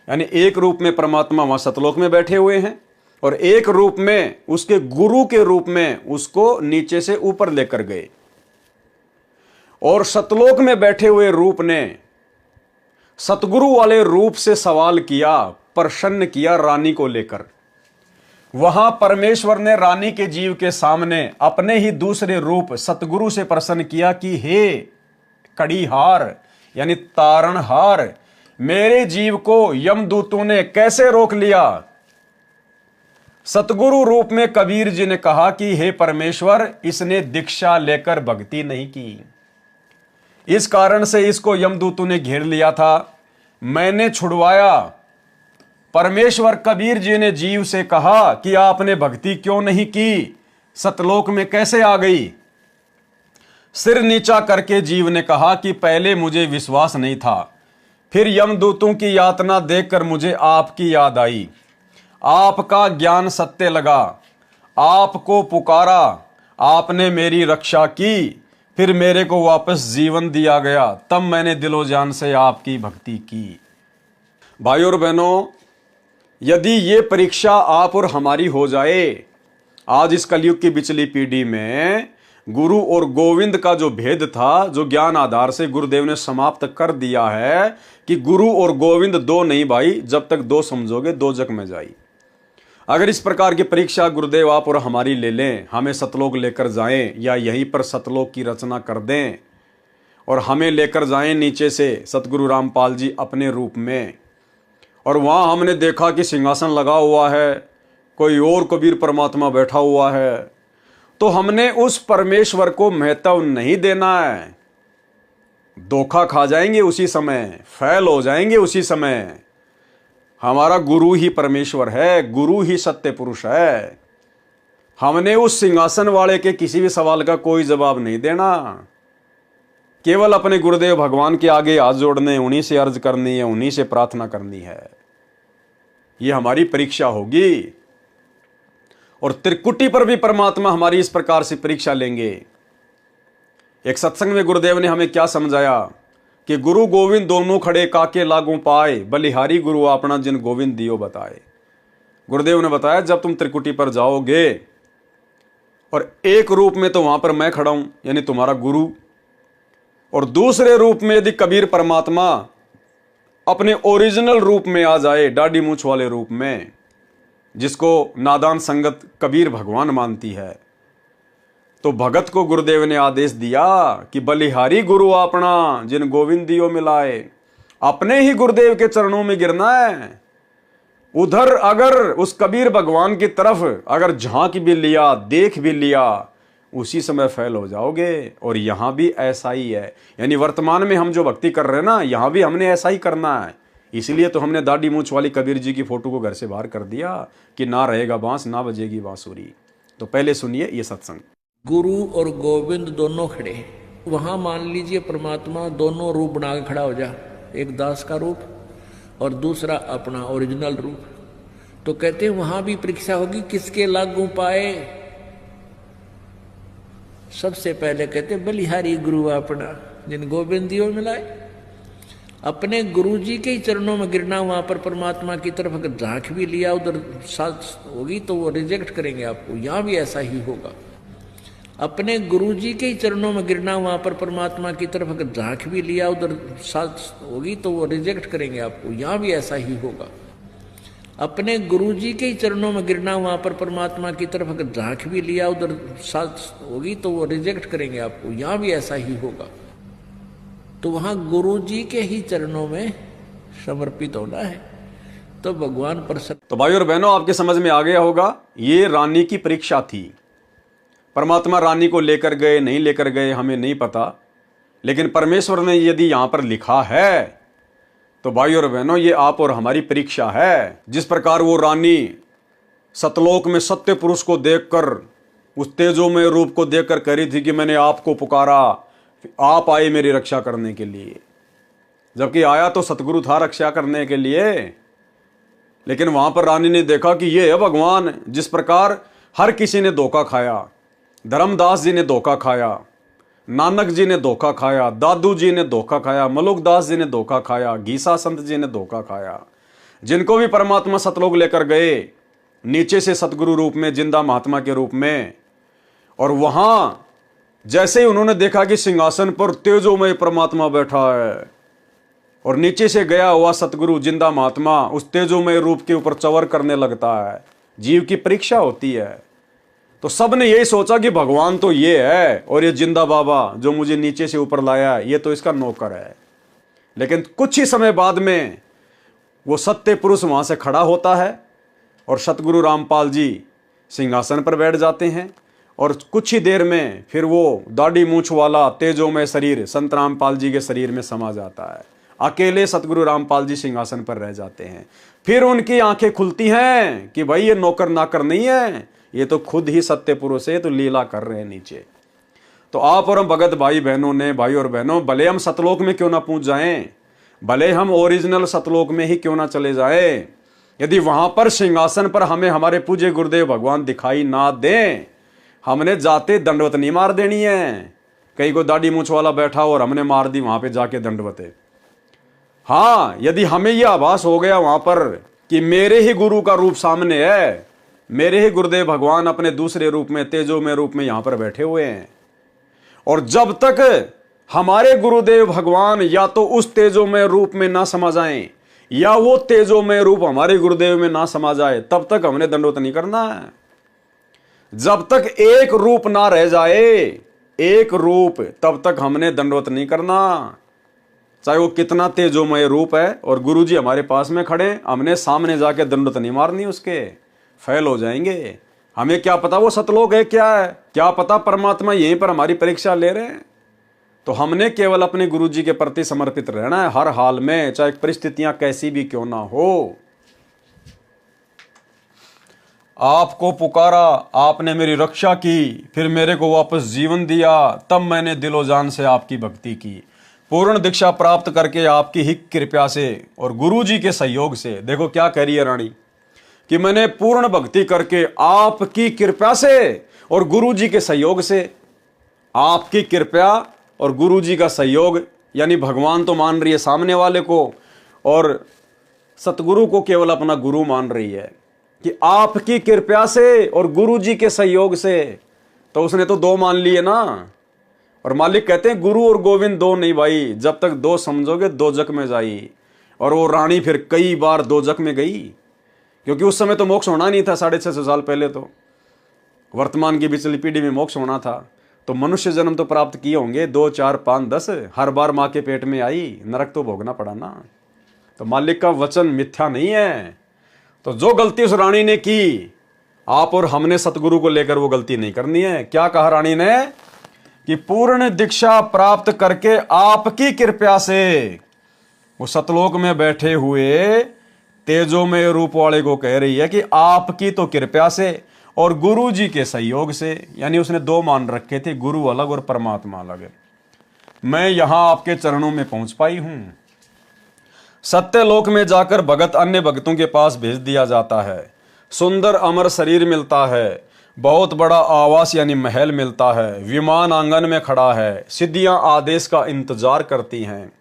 यानी एक रूप में परमात्मा वहां सतलोक में बैठे हुए हैं और एक रूप में उसके गुरु के रूप में उसको नीचे से ऊपर लेकर गए। और सतलोक में बैठे हुए रूप ने सतगुरु वाले रूप से सवाल किया, प्रसन्न किया रानी को लेकर। वहां परमेश्वर ने रानी के जीव के सामने अपने ही दूसरे रूप सतगुरु से प्रसन्न किया कि हे कड़ीहार यानी तारणहार, मेरे जीव को यमदूतों ने कैसे रोक लिया। सतगुरु रूप में कबीर जी ने कहा कि हे परमेश्वर, इसने दीक्षा लेकर भक्ति नहीं की, इस कारण से इसको यमदूतों ने घेर लिया था, मैंने छुड़वाया। परमेश्वर कबीर जी ने जीव से कहा कि आपने भक्ति क्यों नहीं की, सतलोक में कैसे आ गई। सिर नीचा करके जीव ने कहा कि पहले मुझे विश्वास नहीं था, फिर यमदूतों की यातना देखकर मुझे आपकी याद आई, आपका ज्ञान सत्य लगा, आपको पुकारा, आपने मेरी रक्षा की, फिर मेरे को वापस जीवन दिया गया, तब मैंने दिलो जान से आपकी भक्ति की। भाइयों और बहनों, यदि ये परीक्षा आप और हमारी हो जाए, आज इस कलयुग की पिछली पीढ़ी में गुरु और गोविंद का जो भेद था, जो ज्ञान आधार से गुरुदेव ने समाप्त कर दिया है कि गुरु और गोविंद दो नहीं भाई, जब तक दो समझोगे दो जग में जाई। अगर इस प्रकार की परीक्षा गुरुदेव आप और हमारी ले लें, हमें सतलोक लेकर जाएं या यहीं पर सतलोक की रचना कर दें और हमें लेकर जाएं नीचे से सतगुरु रामपाल जी अपने रूप में, और वहां हमने देखा कि सिंहासन लगा हुआ है, कोई और कबीर परमात्मा बैठा हुआ है, तो हमने उस परमेश्वर को महत्व नहीं देना है। धोखा खा जाएंगे उसी समय, फैल हो जाएंगे उसी समय। हमारा गुरु ही परमेश्वर है, गुरु ही सत्य पुरुष है। हमने उस सिंहासन वाले के किसी भी सवाल का कोई जवाब नहीं देना, केवल अपने गुरुदेव भगवान के आगे हाथ जोड़ने, उन्हीं से अर्ज करनी है, उन्हीं से प्रार्थना करनी है। ये हमारी परीक्षा होगी और त्रिकुटी पर भी परमात्मा हमारी इस प्रकार से परीक्षा लेंगे। एक सत्संग में गुरुदेव ने हमें क्या समझाया कि गुरु गोविंद दोनों खड़े काके लागू पाए, बलिहारी गुरु अपना जिन गोविंद दियो बताए। गुरुदेव ने बताया जब तुम त्रिकुटी पर जाओगे और एक रूप में तो वहां पर मैं खड़ा हूं यानी तुम्हारा गुरु, और दूसरे रूप में यदि कबीर परमात्मा अपने ओरिजिनल रूप में आ जाए, दाढ़ी मूछ वाले रूप में, जिसको नादान संगत कबीर भगवान मानती है, तो भगत को गुरुदेव ने आदेश दिया कि बलिहारी गुरु अपना जिन गोविंदियों मिलाए। अपने ही गुरुदेव के चरणों में गिरना है। उधर अगर उस कबीर भगवान की तरफ अगर झांक भी लिया, देख भी लिया, उसी समय फैल हो जाओगे। और यहां भी ऐसा ही है, यानी वर्तमान में हम जो भक्ति कर रहे हैं ना, यहां भी हमने ऐसा ही करना है। इसलिए तो हमने दाढ़ी मूछ वाली कबीर जी की फोटो को घर से बाहर कर दिया कि ना रहेगा बांस, ना बजेगी बांसुरी। तो पहले सुनिए ये सत्संग। गुरु और गोविंद दोनों खड़े, वहां मान लीजिए परमात्मा दोनों रूप बना के खड़ा हो जा, एक दास का रूप और दूसरा अपना ओरिजिनल रूप। तो कहते हैं वहां भी परीक्षा होगी, किसके लागू पाए। सबसे पहले कहते बलिहारी गुरु अपना जिन गोविंदियों मिलाए। अपने गुरु जी के ही चरणों में गिरना, वहां पर परमात्मा की तरफ अगर झांक भी लिया उधर साथ होगी तो वो रिजेक्ट करेंगे आपको। यहां भी ऐसा ही होगा। अपने गुरु जी के ही चरणों में गिरना, वहां पर परमात्मा की तरफ अगर झांक भी लिया उधर साथ होगी तो वो रिजेक्ट करेंगे आपको। यहां भी ऐसा ही होगा। अपने गुरु जी के ही चरणों में गिरना, वहां पर परमात्मा की तरफ अगर झांक भी लिया उधर साथ होगी तो वो रिजेक्ट करेंगे आपको। यहां भी ऐसा ही होगा। तो वहां गुरु जी के ही चरणों में समर्पित होना है तो भगवान प्रसन्न। तो भाई और बहनों, आपके समझ में आ गया होगा, ये रानी की परीक्षा थी। परमात्मा रानी को लेकर गए नहीं लेकर गए हमें नहीं पता, लेकिन परमेश्वर ने यदि यहां पर लिखा है तो भाई और बहनों ये आप और हमारी परीक्षा है। जिस प्रकार वो रानी सतलोक में सत्य पुरुष को देखकर, उस तेजोमय रूप को देखकर कह रही थी कि मैंने आपको पुकारा, आप आए मेरी रक्षा करने के लिए, जबकि आया तो सतगुरु था रक्षा करने के लिए। लेकिन वहां पर रानी ने देखा कि ये है भगवान। जिस प्रकार हर किसी ने धोखा खाया, धर्मदास जी ने धोखा खाया, नानक जी ने धोखा खाया, दादू जी ने धोखा खाया, मलुकदास जी ने धोखा खाया, गीसा संत जी ने धोखा खाया। जिनको भी परमात्मा सतलोक लेकर गए नीचे से सतगुरु रूप में, जिंदा महात्मा के रूप में, और वहां जैसे ही उन्होंने देखा कि सिंहासन पर तेजोमय परमात्मा बैठा है और नीचे से गया हुआ सतगुरु जिंदा महात्मा उस तेजोमय रूप के ऊपर चवर करने लगता है। जीव की परीक्षा होती है। तो सबने यही सोचा कि भगवान तो ये है और ये जिंदा बाबा जो मुझे नीचे से ऊपर लाया ये तो इसका नौकर है। लेकिन कुछ ही समय बाद में वो सत्य पुरुष वहां से खड़ा होता है और सतगुरु रामपाल जी सिंहासन पर बैठ जाते हैं और कुछ ही देर में फिर वो दाढ़ी मूंछ वाला तेजोमय शरीर संत रामपाल जी के शरीर में समा जाता है। अकेले सतगुरु रामपाल जी सिंहासन पर रह जाते हैं। फिर उनकी आंखें खुलती हैं कि भाई ये नौकर नाकर नहीं है, ये तो खुद ही सत्य पुरुष है, तो लीला कर रहे हैं नीचे। तो आप और हम भगत भाई बहनों ने, भाई और बहनों, भले हम सतलोक में क्यों ना पहुंच जाएं, भले हम ओरिजिनल सतलोक में ही क्यों ना चले जाएं, यदि वहां पर सिंहासन पर हमें हमारे पूज्य गुरुदेव भगवान दिखाई ना दें, हमने जाते दंडवत नहीं मार देनी है। कहीं को दाढ़ी मूंछ वाला बैठा और हमने मार दी वहां पे जाके दंडवते। हाँ, यदि हमें यह आभास हो गया वहां पर कि मेरे ही गुरु का रूप सामने है, मेरे ही गुरुदेव भगवान अपने दूसरे रूप में तेजोमय रूप में यहां पर बैठे हुए हैं, और जब तक हमारे गुरुदेव भगवान या तो उस तेजोमय रूप में ना समा जाएं या वो तेजोमय रूप हमारे गुरुदेव में ना समा जाए, तब तक हमने दंडवत नहीं करना है। जब तक एक रूप ना रह जाए, एक रूप, तब तक हमने दंडवत नहीं करना। चाहे वो कितना तेजोमय रूप है और गुरुजी हमारे पास में खड़े, हमने सामने जाके दंडवत नहीं मारनी, उसके फेल हो जाएंगे। हमें क्या पता वो सतलोक है क्या है, क्या पता परमात्मा यहीं पर हमारी परीक्षा ले रहे हैं। तो हमने केवल अपने गुरुजी के प्रति समर्पित रहना है हर हाल में, चाहे परिस्थितियां कैसी भी क्यों ना हो। आपको पुकारा, आपने मेरी रक्षा की, फिर मेरे को वापस जीवन दिया, तब मैंने दिलो जान से आपकी भक्ति की। पूर्ण दीक्षा प्राप्त करके आपकी ही कृपा से और गुरुजी के सहयोग से, देखो क्या कह रही है रानी, कि मैंने पूर्ण भक्ति करके आपकी कृपा से और गुरुजी के सहयोग से, आपकी कृपा और गुरुजी का सहयोग, यानी भगवान तो मान रही है सामने वाले को और सतगुरु को केवल अपना गुरु मान रही है, कि आपकी कृपा से और गुरुजी के सहयोग से। तो उसने तो दो मान लिए ना। और मालिक कहते हैं गुरु और गोविंद दो नहीं भाई, जब तक दो समझोगे दोजक में जाई। और वो रानी फिर कई बार दोजक में गई, क्योंकि उस समय तो मोक्ष होना नहीं था। 650 साल पहले तो वर्तमान की पिछली पीढ़ी में मोक्ष होना था। तो मनुष्य जन्म तो प्राप्त किए होंगे 2, 4, 5, 10, हर बार माँ के पेट में आई, नरक तो भोगना पड़ा ना। तो मालिक का वचन मिथ्या नहीं है। तो जो गलती उस रानी ने की, आप और हमने सतगुरु को लेकर वो गलती नहीं करनी है। क्या कहा रानी ने, कि पूर्ण दीक्षा प्राप्त करके आपकी कृपा से, वो सतलोक में बैठे हुए तेजोमय रूप वाले को कह रही है कि आपकी तो कृपा से और गुरु जी के सहयोग से, यानी उसने दो मान रखे थे, गुरु अलग और परमात्मा अलग, मैं यहां आपके चरणों में पहुंच पाई हूं। सत्यलोक में जाकर भगत अन्य भक्तों के पास भेज दिया जाता है। सुंदर अमर शरीर मिलता है, बहुत बड़ा आवास यानी महल मिलता है, विमान आंगन में खड़ा है, सिद्धियां आदेश का इंतजार करती हैं,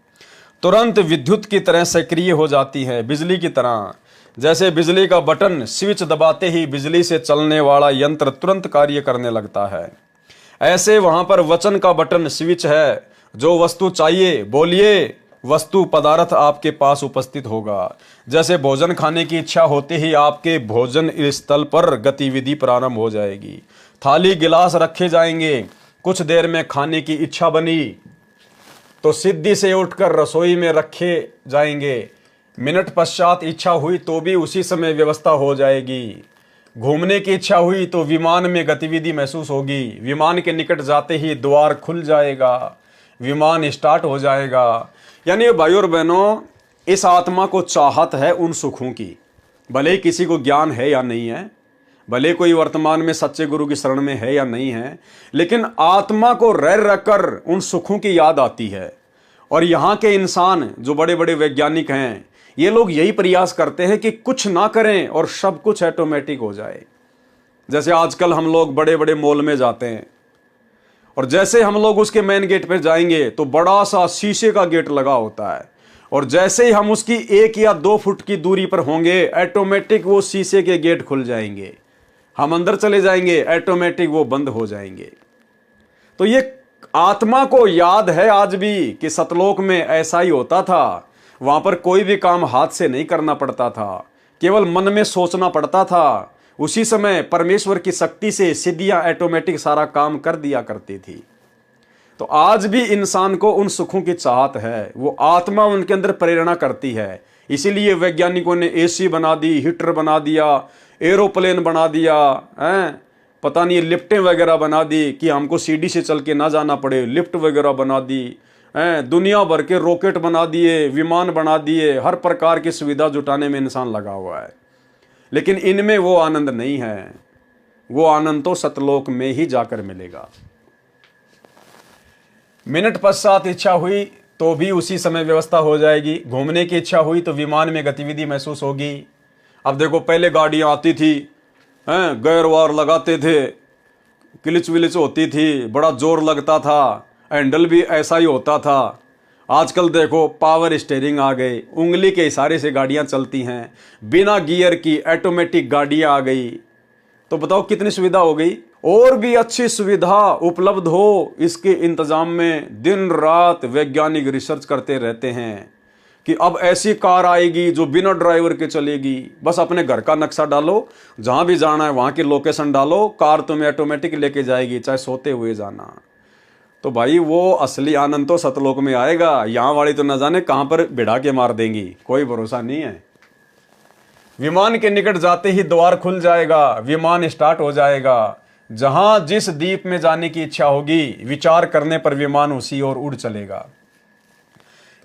तुरंत विद्युत की तरह सक्रिय हो जाती है, बिजली की तरह। जैसे बिजली का बटन स्विच दबाते ही बिजली से चलने वाला यंत्र तुरंत कार्य करने लगता है, ऐसे वहां पर वचन का बटन स्विच है। जो वस्तु चाहिए बोलिए, वस्तु पदार्थ आपके पास उपस्थित होगा। जैसे भोजन खाने की इच्छा होते ही आपके भोजन स्थल पर गतिविधि प्रारंभ हो जाएगी, थाली गिलास रखे जाएंगे, कुछ देर में खाने की इच्छा बनी तो सिद्धि से उठकर रसोई में रखे जाएंगे, मिनट पश्चात इच्छा हुई तो भी उसी समय व्यवस्था हो जाएगी। घूमने की इच्छा हुई तो विमान में गतिविधि महसूस होगी, विमान के निकट जाते ही द्वार खुल जाएगा, विमान स्टार्ट हो जाएगा। यानी भाई और बहनों, इस आत्मा को चाहत है उन सुखों की, भले ही किसी को ज्ञान है या नहीं है, भले कोई वर्तमान में सच्चे गुरु की शरण में है या नहीं है, लेकिन आत्मा को रह रहकर उन सुखों की याद आती है। और यहाँ के इंसान जो बड़े बड़े वैज्ञानिक हैं, ये लोग यही प्रयास करते हैं कि कुछ ना करें और सब कुछ ऑटोमेटिक हो जाए। जैसे आजकल हम लोग बड़े बड़े मॉल में जाते हैं और जैसे हम लोग उसके मेन गेट पर जाएंगे तो बड़ा सा शीशे का गेट लगा होता है, और जैसे ही हम उसकी 1 या 2 फुट की दूरी पर होंगे ऑटोमेटिक वो शीशे के गेट खुल जाएंगे, हम अंदर चले जाएंगे, ऑटोमेटिक वो बंद हो जाएंगे। तो ये आत्मा को याद है आज भी कि सतलोक में ऐसा ही होता था। वहां पर कोई भी काम हाथ से नहीं करना पड़ता था, केवल मन में सोचना पड़ता था। उसी समय परमेश्वर की शक्ति से सिद्धियां ऑटोमेटिक सारा काम कर दिया करती थी। तो आज भी इंसान को उन सुखों की चाहत है, वो आत्मा उनके अंदर प्रेरणा करती है। इसीलिए वैज्ञानिकों ने एसी बना दी, हीटर बना दिया, एरोप्लेन बना दिया, पता नहीं लिफ्टें वगैरह बना दी कि हमको सीढ़ी से चल के ना जाना पड़े, लिफ्ट वगैरह बना दी, दुनिया भर के रॉकेट बना दिए, विमान बना दिए, हर प्रकार की सुविधा जुटाने में इंसान लगा हुआ है। लेकिन इनमें वो आनंद नहीं है। वो आनंद तो सतलोक में ही जाकर मिलेगा। मिनट पश्चात इच्छा हुई तो भी उसी समय व्यवस्था हो जाएगी। घूमने की इच्छा हुई तो विमान में गतिविधि महसूस होगी। अब देखो, पहले गाड़ियां आती थी, गेयर वार लगाते थे, क्लिच विलिच होती थी, बड़ा जोर लगता था, हैंडल भी ऐसा ही होता था। आजकल देखो पावर स्टीयरिंग आ गए, उंगली के इशारे से गाड़ियां चलती हैं, बिना गियर की ऑटोमेटिक गाड़ियां आ गई। तो बताओ कितनी सुविधा हो गई। और भी अच्छी सुविधा उपलब्ध हो, इसके इंतजाम में दिन रात वैज्ञानिक रिसर्च करते रहते हैं कि अब ऐसी कार आएगी जो बिना ड्राइवर के चलेगी। बस अपने घर का नक्शा डालो, जहां भी जाना है वहां की लोकेशन डालो, कार तुम्हें ऑटोमेटिक लेके जाएगी, चाहे सोते हुए जाना। तो भाई वो असली आनंद तो सतलोक में आएगा। यहां वाली तो न जाने कहां पर भिड़ा के मार देंगी, कोई भरोसा नहीं है। विमान के निकट जाते ही द्वार खुल जाएगा, विमान स्टार्ट हो जाएगा। जहां जिस द्वीप में जाने की इच्छा होगी, विचार करने पर विमान उसी ओर उड़ चलेगा।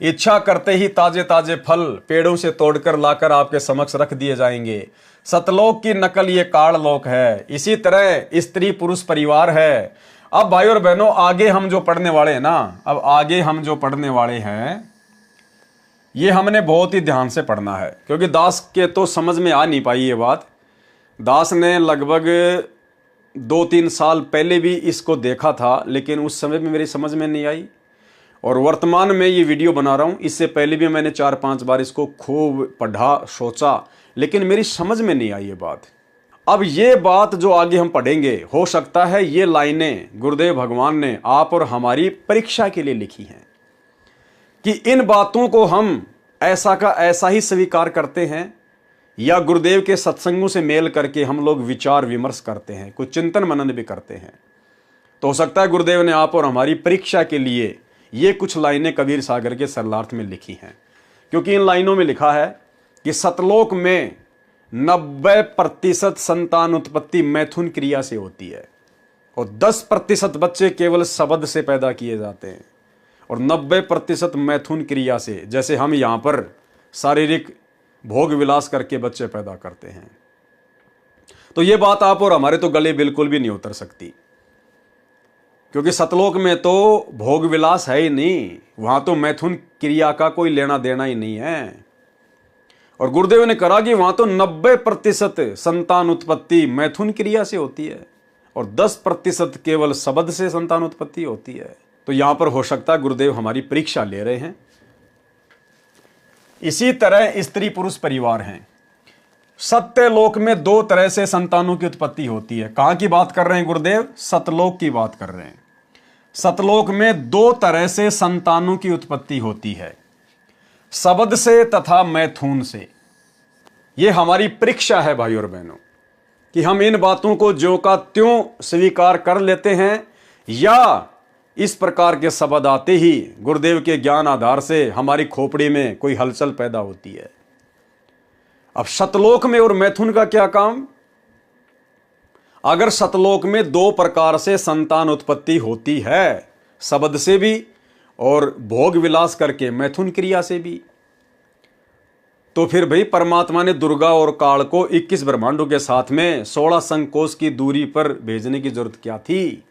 इच्छा करते ही ताजे ताजे फल पेड़ों से तोड़कर लाकर आपके समक्ष रख दिए जाएंगे। सतलोक की नकल ये काललोक है। इसी तरह स्त्री पुरुष परिवार है। अब भाई और बहनों, आगे हम जो पढ़ने वाले हैं ना, अब आगे हम जो पढ़ने वाले हैं, ये हमने बहुत ही ध्यान से पढ़ना है, क्योंकि दास के तो समझ में आ नहीं पाई ये बात। दास ने लगभग 2-3 साल पहले भी इसको देखा था, लेकिन उस समय भी मेरी समझ में नहीं आई। और वर्तमान में ये वीडियो बना रहा हूं, इससे पहले भी मैंने 4-5 बार इसको खूब पढ़ा, सोचा, लेकिन मेरी समझ में नहीं आई ये बात। अब ये बात जो आगे हम पढ़ेंगे, हो सकता है ये लाइनें गुरुदेव भगवान ने आप और हमारी परीक्षा के लिए लिखी हैं, कि इन बातों को हम ऐसा का ऐसा ही स्वीकार करते हैं, या गुरुदेव के सत्संगों से मेल करके हम लोग विचार विमर्श करते हैं, कुछ चिंतन मनन भी करते हैं। तो हो सकता है गुरुदेव ने आप और हमारी परीक्षा के लिए ये कुछ लाइनें कबीर सागर के सरलार्थ में लिखी हैं, क्योंकि इन लाइनों में लिखा है कि सतलोक में 90% संतान उत्पत्ति मैथुन क्रिया से होती है, और 10% बच्चे केवल शब्द से पैदा किए जाते हैं, और 90% मैथुन क्रिया से, जैसे हम यहां पर शारीरिक भोग विलास करके बच्चे पैदा करते हैं। तो ये बात आप और हमारे तो गले बिल्कुल भी नहीं उतर सकती, क्योंकि सतलोक में तो भोग विलास है ही नहीं, वहां तो मैथुन क्रिया का कोई लेना देना ही नहीं है। और गुरुदेव ने कहा कि वहां तो 90% संतान उत्पत्ति मैथुन क्रिया से होती है, और 10% केवल शब्द से संतान उत्पत्ति होती है। तो यहां पर हो सकता है गुरुदेव हमारी परीक्षा ले रहे हैं। इसी तरह स्त्री पुरुष परिवार हैं। सत्यलोक में 2 तरह से संतानों की उत्पत्ति होती है। कहां की बात कर रहे हैं गुरुदेव? सतलोक की बात कर रहे हैं। सतलोक में 2 तरह से संतानों की उत्पत्ति होती है, शब्द से तथा मैथुन से। यह हमारी परीक्षा है भाई और बहनों, कि हम इन बातों को ज्यों का त्यों स्वीकार कर लेते हैं, या इस प्रकार के शब्द आते ही गुरुदेव के ज्ञान आधार से हमारी खोपड़ी में कोई हलचल पैदा होती है। अब सतलोक में और मैथुन का क्या काम? अगर सतलोक में 2 प्रकार से संतान उत्पत्ति होती है, शब्द से भी और भोग विलास करके मैथुन क्रिया से भी, तो फिर भाई परमात्मा ने दुर्गा और काल को 21 ब्रह्मांडों के साथ में 16 संकोश की दूरी पर भेजने की जरूरत क्या थी?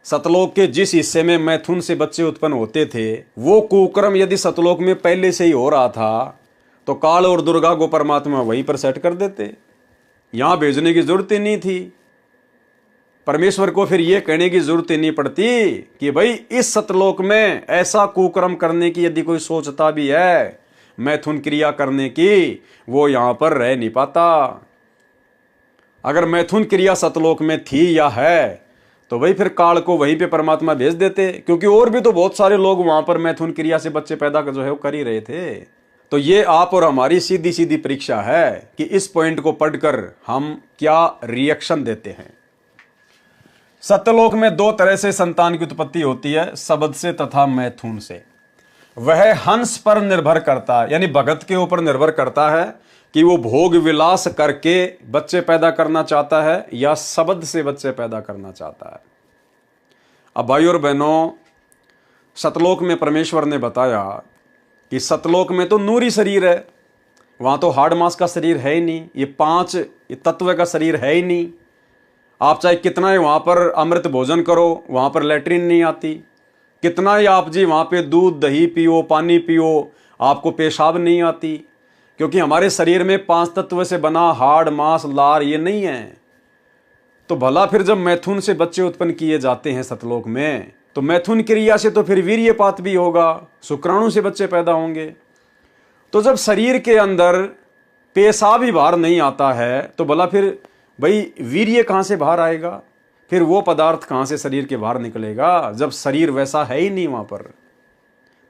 सतलोक के जिस हिस्से में मैथुन से बच्चे उत्पन्न होते थे, वो कुक्रम यदि सतलोक में पहले से ही हो रहा था, तो काल और दुर्गा को परमात्मा वहीं पर सेट कर देते, यहां भेजने की जरूरत ही नहीं थी। परमेश्वर को फिर यह कहने की जरूरत ही नहीं पड़ती कि भाई इस सतलोक में ऐसा कुक्रम करने की यदि कोई सोचता भी है, मैथुन क्रिया करने की, वो यहां पर रह नहीं पाता। अगर मैथुन क्रिया सतलोक में थी या है, तो भाई फिर काल को वहीं पे परमात्मा भेज देते, क्योंकि और भी तो बहुत सारे लोग वहां पर मैथुन क्रिया से बच्चे पैदा जो है वो कर ही रहे थे। तो ये आप और हमारी सीधी सीधी परीक्षा है कि इस पॉइंट को पढ़कर हम क्या रिएक्शन देते हैं। सत्यलोक में दो तरह से संतान की उत्पत्ति होती है, शब्द से तथा मैथुन से। वह हंस पर निर्भर करता है, यानी भगत के ऊपर निर्भर करता है कि वो भोग विलास करके बच्चे पैदा करना चाहता है या शब्द से बच्चे पैदा करना चाहता है। अब भाई और बहनों, सतलोक में परमेश्वर ने बताया कि सतलोक में तो नूरी शरीर है, वहां तो हार्ड मास का शरीर है ही नहीं, ये 5 तत्व का शरीर है ही नहीं। आप चाहे कितना ही वहां पर अमृत भोजन करो, वहां पर लैट्रिन नहीं आती। कितना ही आप जी वहां पे दूध दही पियो, पानी पियो, आपको पेशाब नहीं आती, क्योंकि हमारे शरीर में 5 तत्व से बना हार्ड मास लार ये नहीं है। तो भला फिर जब मैथुन से बच्चे उत्पन्न किए जाते हैं सतलोक में, तो मैथुन क्रिया से तो फिर वीर्यपात भी होगा, शुक्राणु से बच्चे पैदा होंगे। तो जब शरीर के अंदर पेशाब ही बाहर नहीं आता है, तो भला फिर भाई वीर्य कहां से बाहर आएगा, फिर वो पदार्थ कहां से शरीर के बाहर निकलेगा, जब शरीर वैसा है ही नहीं वहां पर।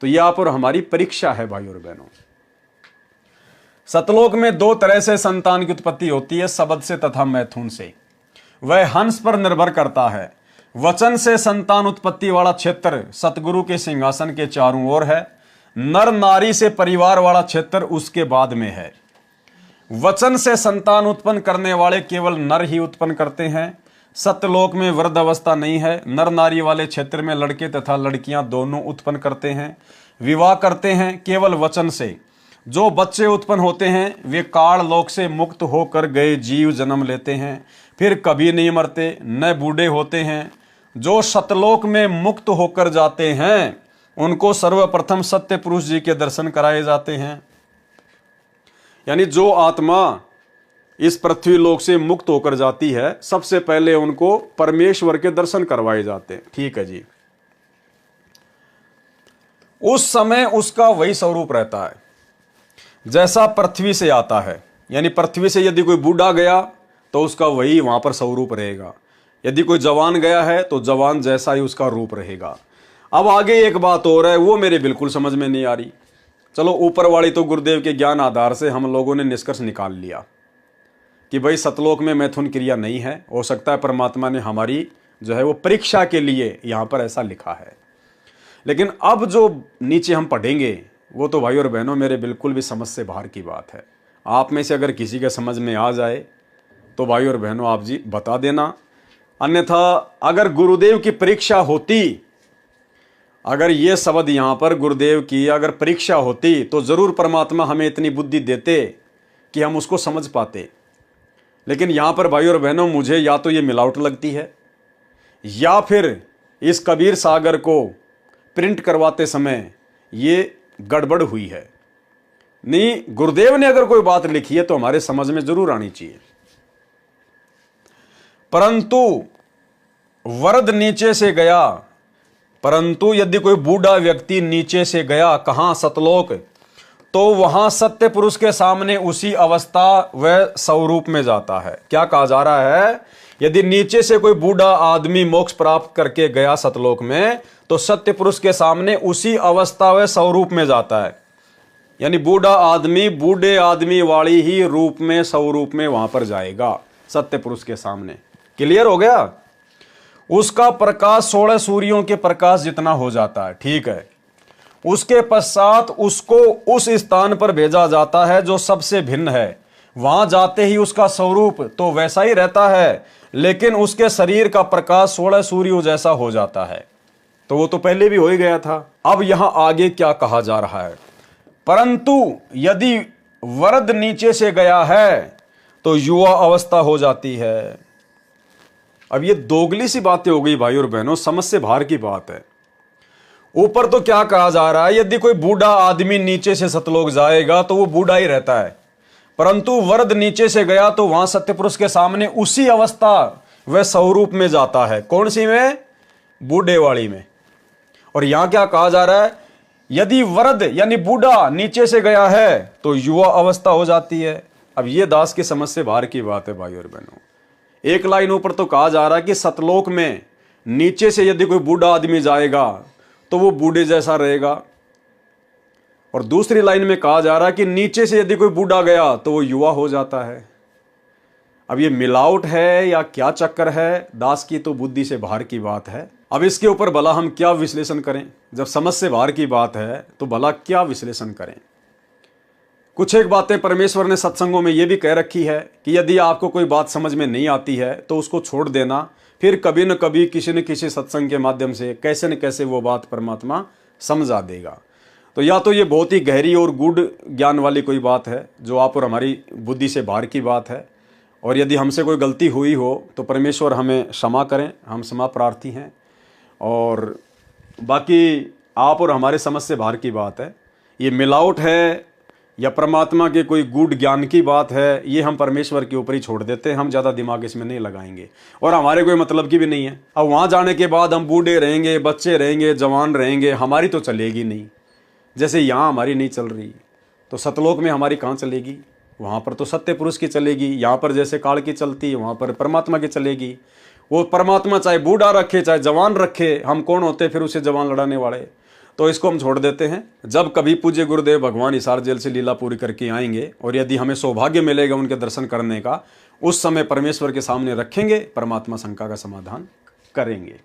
तो यह आप और हमारी परीक्षा है भाई और बहनों। सतलोक में 2 तरह से संतान की उत्पत्ति होती है, शब्द से तथा मैथुन से। वह हंस पर निर्भर करता है। वचन से संतान उत्पत्ति वाला क्षेत्र सतगुरु के सिंहासन के चारों ओर है। नर नारी से परिवार वाला क्षेत्र उसके बाद में है। वचन से संतान उत्पन्न करने वाले केवल नर ही उत्पन्न करते हैं। सत्यलोक में वृद्ध अवस्था नहीं है। नर नारी वाले क्षेत्र में लड़के तथा लड़कियां दोनों उत्पन्न करते हैं, विवाह करते हैं केवल वचन से। जो बच्चे उत्पन्न होते हैं वे काल लोक से मुक्त होकर गए जीव जन्म लेते हैं, फिर कभी नहीं मरते, न बूढ़े होते हैं। जो सतलोक में मुक्त होकर जाते हैं उनको सर्वप्रथम सत्य पुरुष जी के दर्शन कराए जाते हैं। यानी जो आत्मा इस पृथ्वी लोक से मुक्त होकर जाती है, सबसे पहले उनको परमेश्वर के दर्शन करवाए जाते हैं। ठीक है जी। उस समय उसका वही स्वरूप रहता है जैसा पृथ्वी से आता है। यानी पृथ्वी से यदि कोई बूढ़ा गया तो उसका वही वहां पर स्वरूप रहेगा। यदि कोई जवान गया है तो जवान जैसा ही उसका रूप रहेगा। अब आगे एक बात और है, वो मेरे बिल्कुल समझ में नहीं आ रही। चलो, ऊपर वाली तो गुरुदेव के ज्ञान आधार से हम लोगों ने निष्कर्ष निकाल लिया कि भाई सतलोक में मैथुन क्रिया नहीं है। हो सकता है परमात्मा ने हमारी जो है वो परीक्षा के लिए यहां पर ऐसा लिखा है। लेकिन अब जो नीचे हम पढ़ेंगे वो तो भाई और बहनों मेरे बिल्कुल भी समझ से बाहर की बात है। आप में से अगर किसी के समझ में आ जाए तो भाई और बहनों आप जी बता देना। अन्यथा अगर गुरुदेव की परीक्षा होती, अगर ये शब्द यहां पर गुरुदेव की अगर परीक्षा होती तो जरूर परमात्मा हमें इतनी बुद्धि देते कि हम उसको समझ पाते। लेकिन यहां पर भाई और बहनों मुझे या तो ये मिलावट लगती है या फिर इस कबीर सागर को प्रिंट करवाते समय ये गड़बड़ हुई है। नहीं, गुरुदेव ने अगर कोई बात लिखी है तो हमारे समझ में जरूर आनी चाहिए। परंतु वरद नीचे से गया, परंतु यदि कोई बूढ़ा व्यक्ति नीचे से गया कहां, सतलोक, तो वहां सत्य पुरुष के सामने उसी अवस्था व स्वरूप में जाता है। क्या कहा जा रहा है? यदि नीचे से कोई बूढ़ा आदमी मोक्ष प्राप्त करके गया सतलोक में तो सत्य पुरुष के सामने उसी अवस्था व स्वरूप में जाता है। यानी बूढ़ा आदमी बूढ़े आदमी वाली ही रूप में स्वरूप में वहां पर जाएगा सत्य पुरुष के सामने। क्लियर हो गया? उसका प्रकाश 16 सूर्यों के प्रकाश जितना हो जाता है। ठीक है। उसके पश्चात उसको उस स्थान पर भेजा जाता है जो सबसे भिन्न है। वहां जाते ही उसका स्वरूप तो वैसा ही रहता है, लेकिन उसके शरीर का प्रकाश 16 सूर्यों जैसा हो जाता है। तो वो तो पहले भी हो ही गया था। अब यहां आगे क्या कहा जा रहा है? परंतु यदि वरद नीचे से गया है तो युवा अवस्था हो जाती है। अब ये दोगली सी बातें हो गई भाई और बहनों, समझ से बाहर की बात है। ऊपर तो क्या कहा जा रहा है? यदि कोई बूढ़ा आदमी नीचे से सतलोक जाएगा तो वो बूढ़ा ही रहता है, परंतु वरद नीचे से गया तो वहां सत्य पुरुष के सामने उसी अवस्था वह स्वरूप में जाता है। कौन सी में? बूढ़े वाली में। और यहां क्या कहा जा रहा है? यदि वरद यानी बूढ़ा नीचे से गया है तो युवा अवस्था हो जाती है। अब ये दास की समझ से बाहर की बात है भाई और बहनों। एक लाइन ऊपर तो कहा जा रहा है कि सतलोक में नीचे से यदि कोई बूढ़ा आदमी जाएगा तो वो बूढ़े जैसा रहेगा, और दूसरी लाइन में कहा जा रहा है कि नीचे से यदि कोई बूढ़ा गया तो वो युवा हो जाता है। अब ये मिलावट है या क्या चक्कर है, दास की तो बुद्धि से बाहर की बात है। अब इसके ऊपर भला हम क्या विश्लेषण करें? जब समझ से बाहर की बात है तो भला क्या विश्लेषण करें? कुछ एक बातें परमेश्वर ने सत्संगों में ये भी कह रखी है कि यदि आपको कोई बात समझ में नहीं आती है तो उसको छोड़ देना, फिर कभी न कभी किसी न किसी सत्संग के माध्यम से कैसे न कैसे वो बात परमात्मा समझा देगा। तो या तो ये बहुत ही गहरी और गूढ़ ज्ञान वाली कोई बात है जो आप और हमारी बुद्धि से बाहर की बात है, और यदि हमसे कोई गलती हुई हो तो परमेश्वर हमें क्षमा करें, हम क्षमा प्रार्थी हैं। और बाकी आप और हमारे समझ से बाहर की बात है, ये मिलावट है या परमात्मा के कोई गूढ़ ज्ञान की बात है, ये हम परमेश्वर के ऊपर ही छोड़ देते हैं। हम ज़्यादा दिमाग इसमें नहीं लगाएंगे और हमारे कोई मतलब की भी नहीं है। अब वहाँ जाने के बाद हम बूढ़े रहेंगे, बच्चे रहेंगे, जवान रहेंगे, हमारी तो चलेगी नहीं। जैसे यहाँ हमारी नहीं चल रही तो सतलोक में हमारी कहाँ चलेगी? वहाँ पर तो सत्य पुरुष की चलेगी। यहाँ पर जैसे काल की चलती है वहाँ पर परमात्मा की चलेगी। वो परमात्मा चाहे बूढ़ा रखे चाहे जवान रखे, हम कौन होते फिर उसे जवान लड़ाने वाले? तो इसको हम छोड़ देते हैं। जब कभी पूज्य गुरुदेव भगवान हिसार जेल से लीला पूरी करके आएंगे और यदि हमें सौभाग्य मिलेगा उनके दर्शन करने का, उस समय परमेश्वर के सामने रखेंगे, परमात्मा शंका का समाधान करेंगे।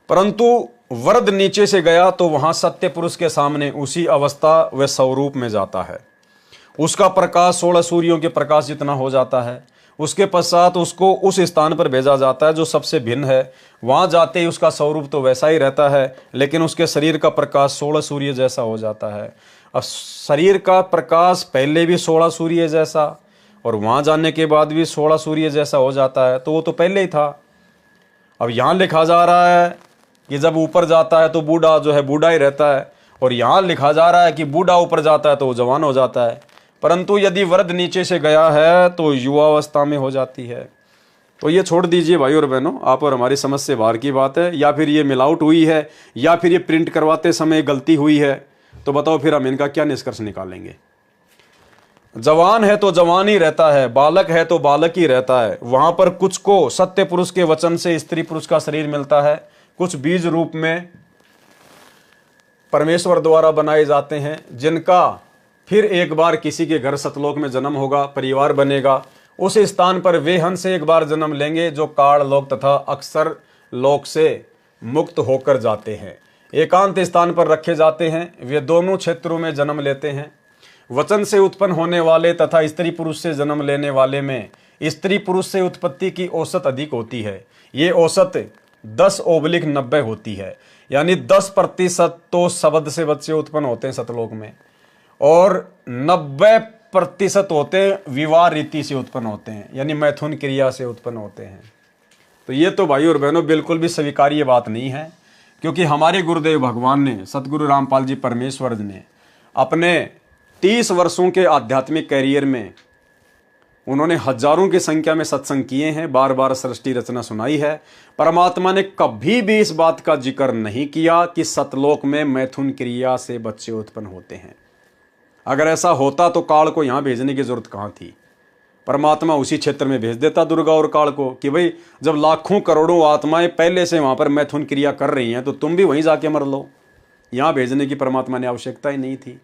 परंतु वरद नीचे से गया तो वहां सत्य पुरुष के सामने उसी अवस्था व स्वरूप में जाता है। उसका प्रकाश 16 सूर्यों के प्रकाश जितना हो जाता है। उसके पश्चात उसको उस स्थान पर भेजा जाता है जो सबसे भिन्न है। वहां जाते ही उसका स्वरूप तो वैसा ही रहता है, लेकिन उसके शरीर का प्रकाश 16 सूर्य जैसा हो जाता है। अब शरीर का प्रकाश पहले भी 16 सूर्य जैसा और वहां जाने के बाद भी 16 सूर्य जैसा हो जाता है, तो वो तो पहले ही था। अब यहाँ लिखा जा रहा है कि जब ऊपर जाता है तो बूढ़ा जो है बूढ़ा ही रहता है, और यहाँ लिखा जा रहा है कि बूढ़ा ऊपर जाता है तो वो जवान हो जाता है। परंतु यदि वृद्ध नीचे से गया है तो युवावस्था में हो जाती है। तो ये छोड़ दीजिए भाई और बहनों, आप और हमारी समझ से बाहर की बात है। या फिर ये मिलावट हुई है या फिर ये प्रिंट करवाते समय गलती हुई है, तो बताओ फिर हम इनका क्या निष्कर्ष निकालेंगे? जवान है तो जवान ही रहता है, बालक है तो बालक ही रहता है। वहां पर कुछ को सत्य पुरुष के वचन से स्त्री पुरुष का शरीर मिलता है, कुछ बीज रूप में परमेश्वर द्वारा बनाए जाते हैं, जिनका फिर एक बार किसी के घर सतलोक में जन्म होगा, परिवार बनेगा। उस स्थान पर वे हंस एक बार जन्म लेंगे जो काल लोक तथा अक्षर लोक से मुक्त होकर जाते हैं, एकांत स्थान पर रखे जाते हैं। वे दोनों क्षेत्रों में जन्म लेते हैं। वचन से उत्पन्न होने वाले तथा स्त्री पुरुष से जन्म लेने वाले में स्त्री पुरुष से उत्पत्ति की औसत अधिक होती है। ये औसत 10/90 होती है, यानी 10% तो शब्द से बच्चे उत्पन्न होते हैं सतलोक में, और 90% होते हैं विवाह रीति से उत्पन्न होते हैं, यानी मैथुन क्रिया से उत्पन्न होते हैं। तो ये तो भाई और बहनों बिल्कुल भी स्वीकार्य बात नहीं है, क्योंकि हमारे गुरुदेव भगवान ने, सतगुरु रामपाल जी परमेश्वर ने अपने 30 वर्षों के आध्यात्मिक कैरियर में उन्होंने हजारों की संख्या में सत्संग किए हैं, बार बार सृष्टि रचना सुनाई है। परमात्मा ने कभी भी इस बात का जिक्र नहीं किया कि सतलोक में मैथुन क्रिया से बच्चे उत्पन्न होते हैं। अगर ऐसा होता तो काल को यहाँ भेजने की जरूरत कहाँ थी? परमात्मा उसी क्षेत्र में भेज देता दुर्गा और काल को कि भाई जब लाखों करोड़ों आत्माएं पहले से वहाँ पर मैथुन क्रिया कर रही हैं तो तुम भी वहीं जाके मर लो। यहाँ भेजने की परमात्मा ने आवश्यकता ही नहीं थी।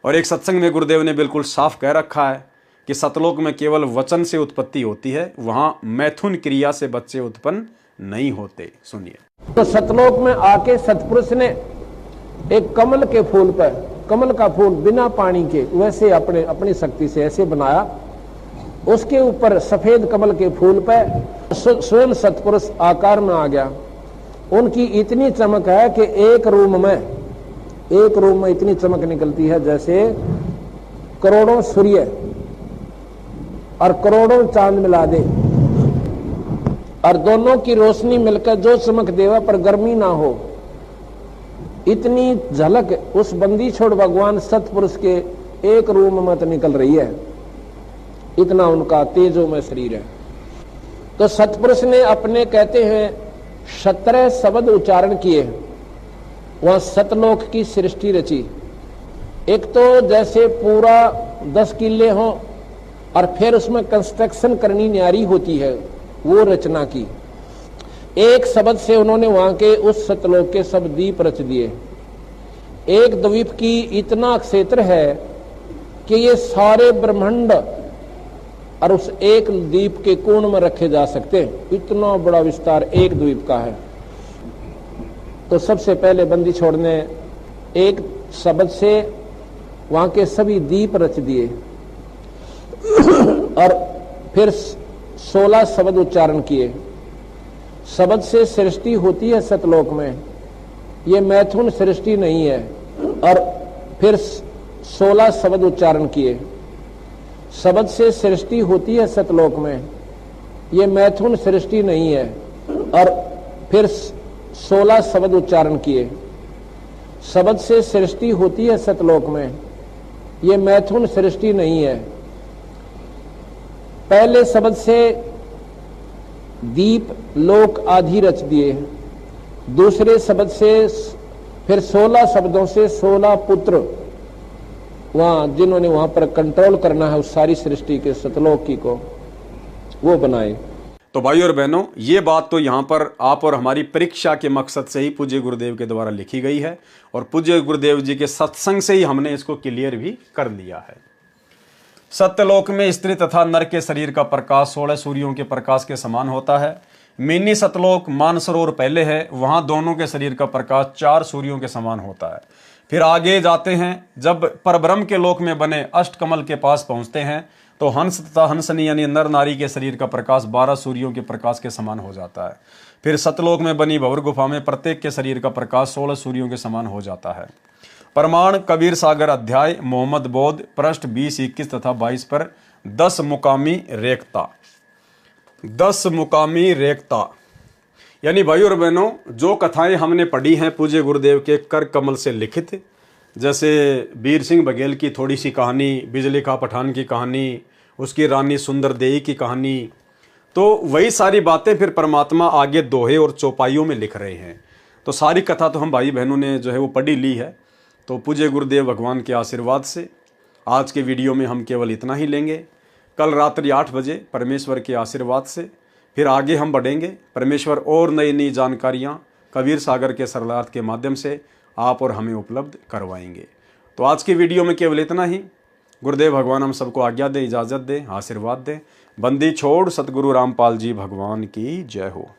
और एक सत्संग में गुरुदेव ने बिल्कुल साफ कह रखा है कि सतलोक में केवल वचन से उत्पत्ति होती है, वहाँ मैथुन क्रिया से बच्चे उत्पन्न नहीं होते। सुनिए। तो सतलोक में आके सतपुरुष ने एक कमल के फूल पर, कमल का फूल बिना पानी के वैसे अपनी शक्ति से ऐसे बनाया, उसके ऊपर सफेद कमल के फूल पर स्वयं सतपुरुष आकार में आ गया। उनकी इतनी चमक है कि एक रूम में इतनी चमक निकलती है जैसे करोड़ों सूर्य और करोड़ों चांद मिला दे, और दोनों की रोशनी मिलकर जो चमक देवा पर गर्मी ना हो, इतनी झलक उस बंदी छोड़ भगवान सतपुरुष के एक रूम में तो निकल रही है। इतना उनका तेजोमय शरीर है। तो सतपुरुष ने अपने, कहते हैं, 17 शब्द उच्चारण किए, वहां सतलोक की सृष्टि रची। एक तो जैसे पूरा 10 किले हों और फिर उसमें कंस्ट्रक्शन करनी न्यारी होती है, वो रचना की। एक शब्द से उन्होंने वहां के उस सतलोक के सब दीप रच दिए। एक द्वीप की इतना क्षेत्र है कि ये सारे ब्रह्मांड और उस एक द्वीप के कोण में रखे जा सकते हैं। इतना बड़ा विस्तार एक द्वीप का है। तो सबसे पहले बंदी छोड़ ने एक शब्द से वहां के सभी द्वीप रच दिए और फिर 16 शब्द उच्चारण किए। शब्द से सृष्टि होती है सतलोक में, ये मैथुन सृष्टि नहीं है। और फिर 16 शब्द उच्चारण किए। शब्द से सृष्टि होती है सतलोक में, ये मैथुन सृष्टि नहीं है। और फिर 16 शब्द उच्चारण किए। शब्द से सृष्टि होती है सतलोक में, ये मैथुन सृष्टि नहीं है। पहले शब्द से दीप लोक आदि रच दिए। दूसरे शब्द से फिर 16 शब्दों से 16 पुत्र वहां जिन्होंने वहां पर कंट्रोल करना है उस सारी सृष्टि के सतलोक की को, वो बनाए। तो भाई और बहनों, ये बात तो यहाँ पर आप और हमारी परीक्षा के मकसद से ही पूज्य गुरुदेव के द्वारा लिखी गई है और पूज्य गुरुदेव जी के सत्संग से ही हमने इसको क्लियर भी कर लिया है। सत्यलोक में स्त्री तथा नर के शरीर का प्रकाश 16 सूर्यों के प्रकाश के समान होता है। मिनी सतलोक मानसरोवर पहले है, वहां दोनों के शरीर का प्रकाश 4 सूर्यों के समान होता है। फिर आगे जाते हैं, जब परब्रह्म के लोक में बने अष्टकमल के पास पहुंचते हैं तो हंस तथा हंसनी यानी नर नारी के शरीर का प्रकाश 12 सूर्यों के प्रकाश के समान हो जाता है। फिर सतलोक में बनी भंवर गुफा में प्रत्येक के शरीर का प्रकाश 16 सूर्यों के समान हो जाता है। प्रमाण कबीर सागर अध्याय मोहम्मद बोध पृष्ठ 20, 21 तथा 22 पर 10 मुकामी रेखता। 10 मुकामी रेखता यानी भाई और बहनों, जो कथाएं हमने पढ़ी हैं पूज्य गुरुदेव के कर कमल से लिखित, जैसे वीर सिंह बघेल की थोड़ी सी कहानी, बिजली का पठान की कहानी, उसकी रानी सुंदर देई की कहानी, तो वही सारी बातें फिर परमात्मा आगे दोहे और चौपाइयों में लिख रहे हैं। तो सारी कथा तो हम भाई बहनों ने जो है वो पढ़ी ली है। तो पूज्य गुरुदेव भगवान के आशीर्वाद से आज के वीडियो में हम केवल इतना ही लेंगे। कल रात्रि 8 बजे परमेश्वर के आशीर्वाद से फिर आगे हम बढ़ेंगे। परमेश्वर और नई नई जानकारियाँ कबीर सागर के सरलार्थ के माध्यम से आप और हमें उपलब्ध करवाएंगे। तो आज की वीडियो में केवल इतना ही। गुरुदेव भगवान हम सबको आज्ञा दें, इजाज़त दें, आशीर्वाद दें। बंदी छोड़ सतगुरु रामपाल जी भगवान की जय हो।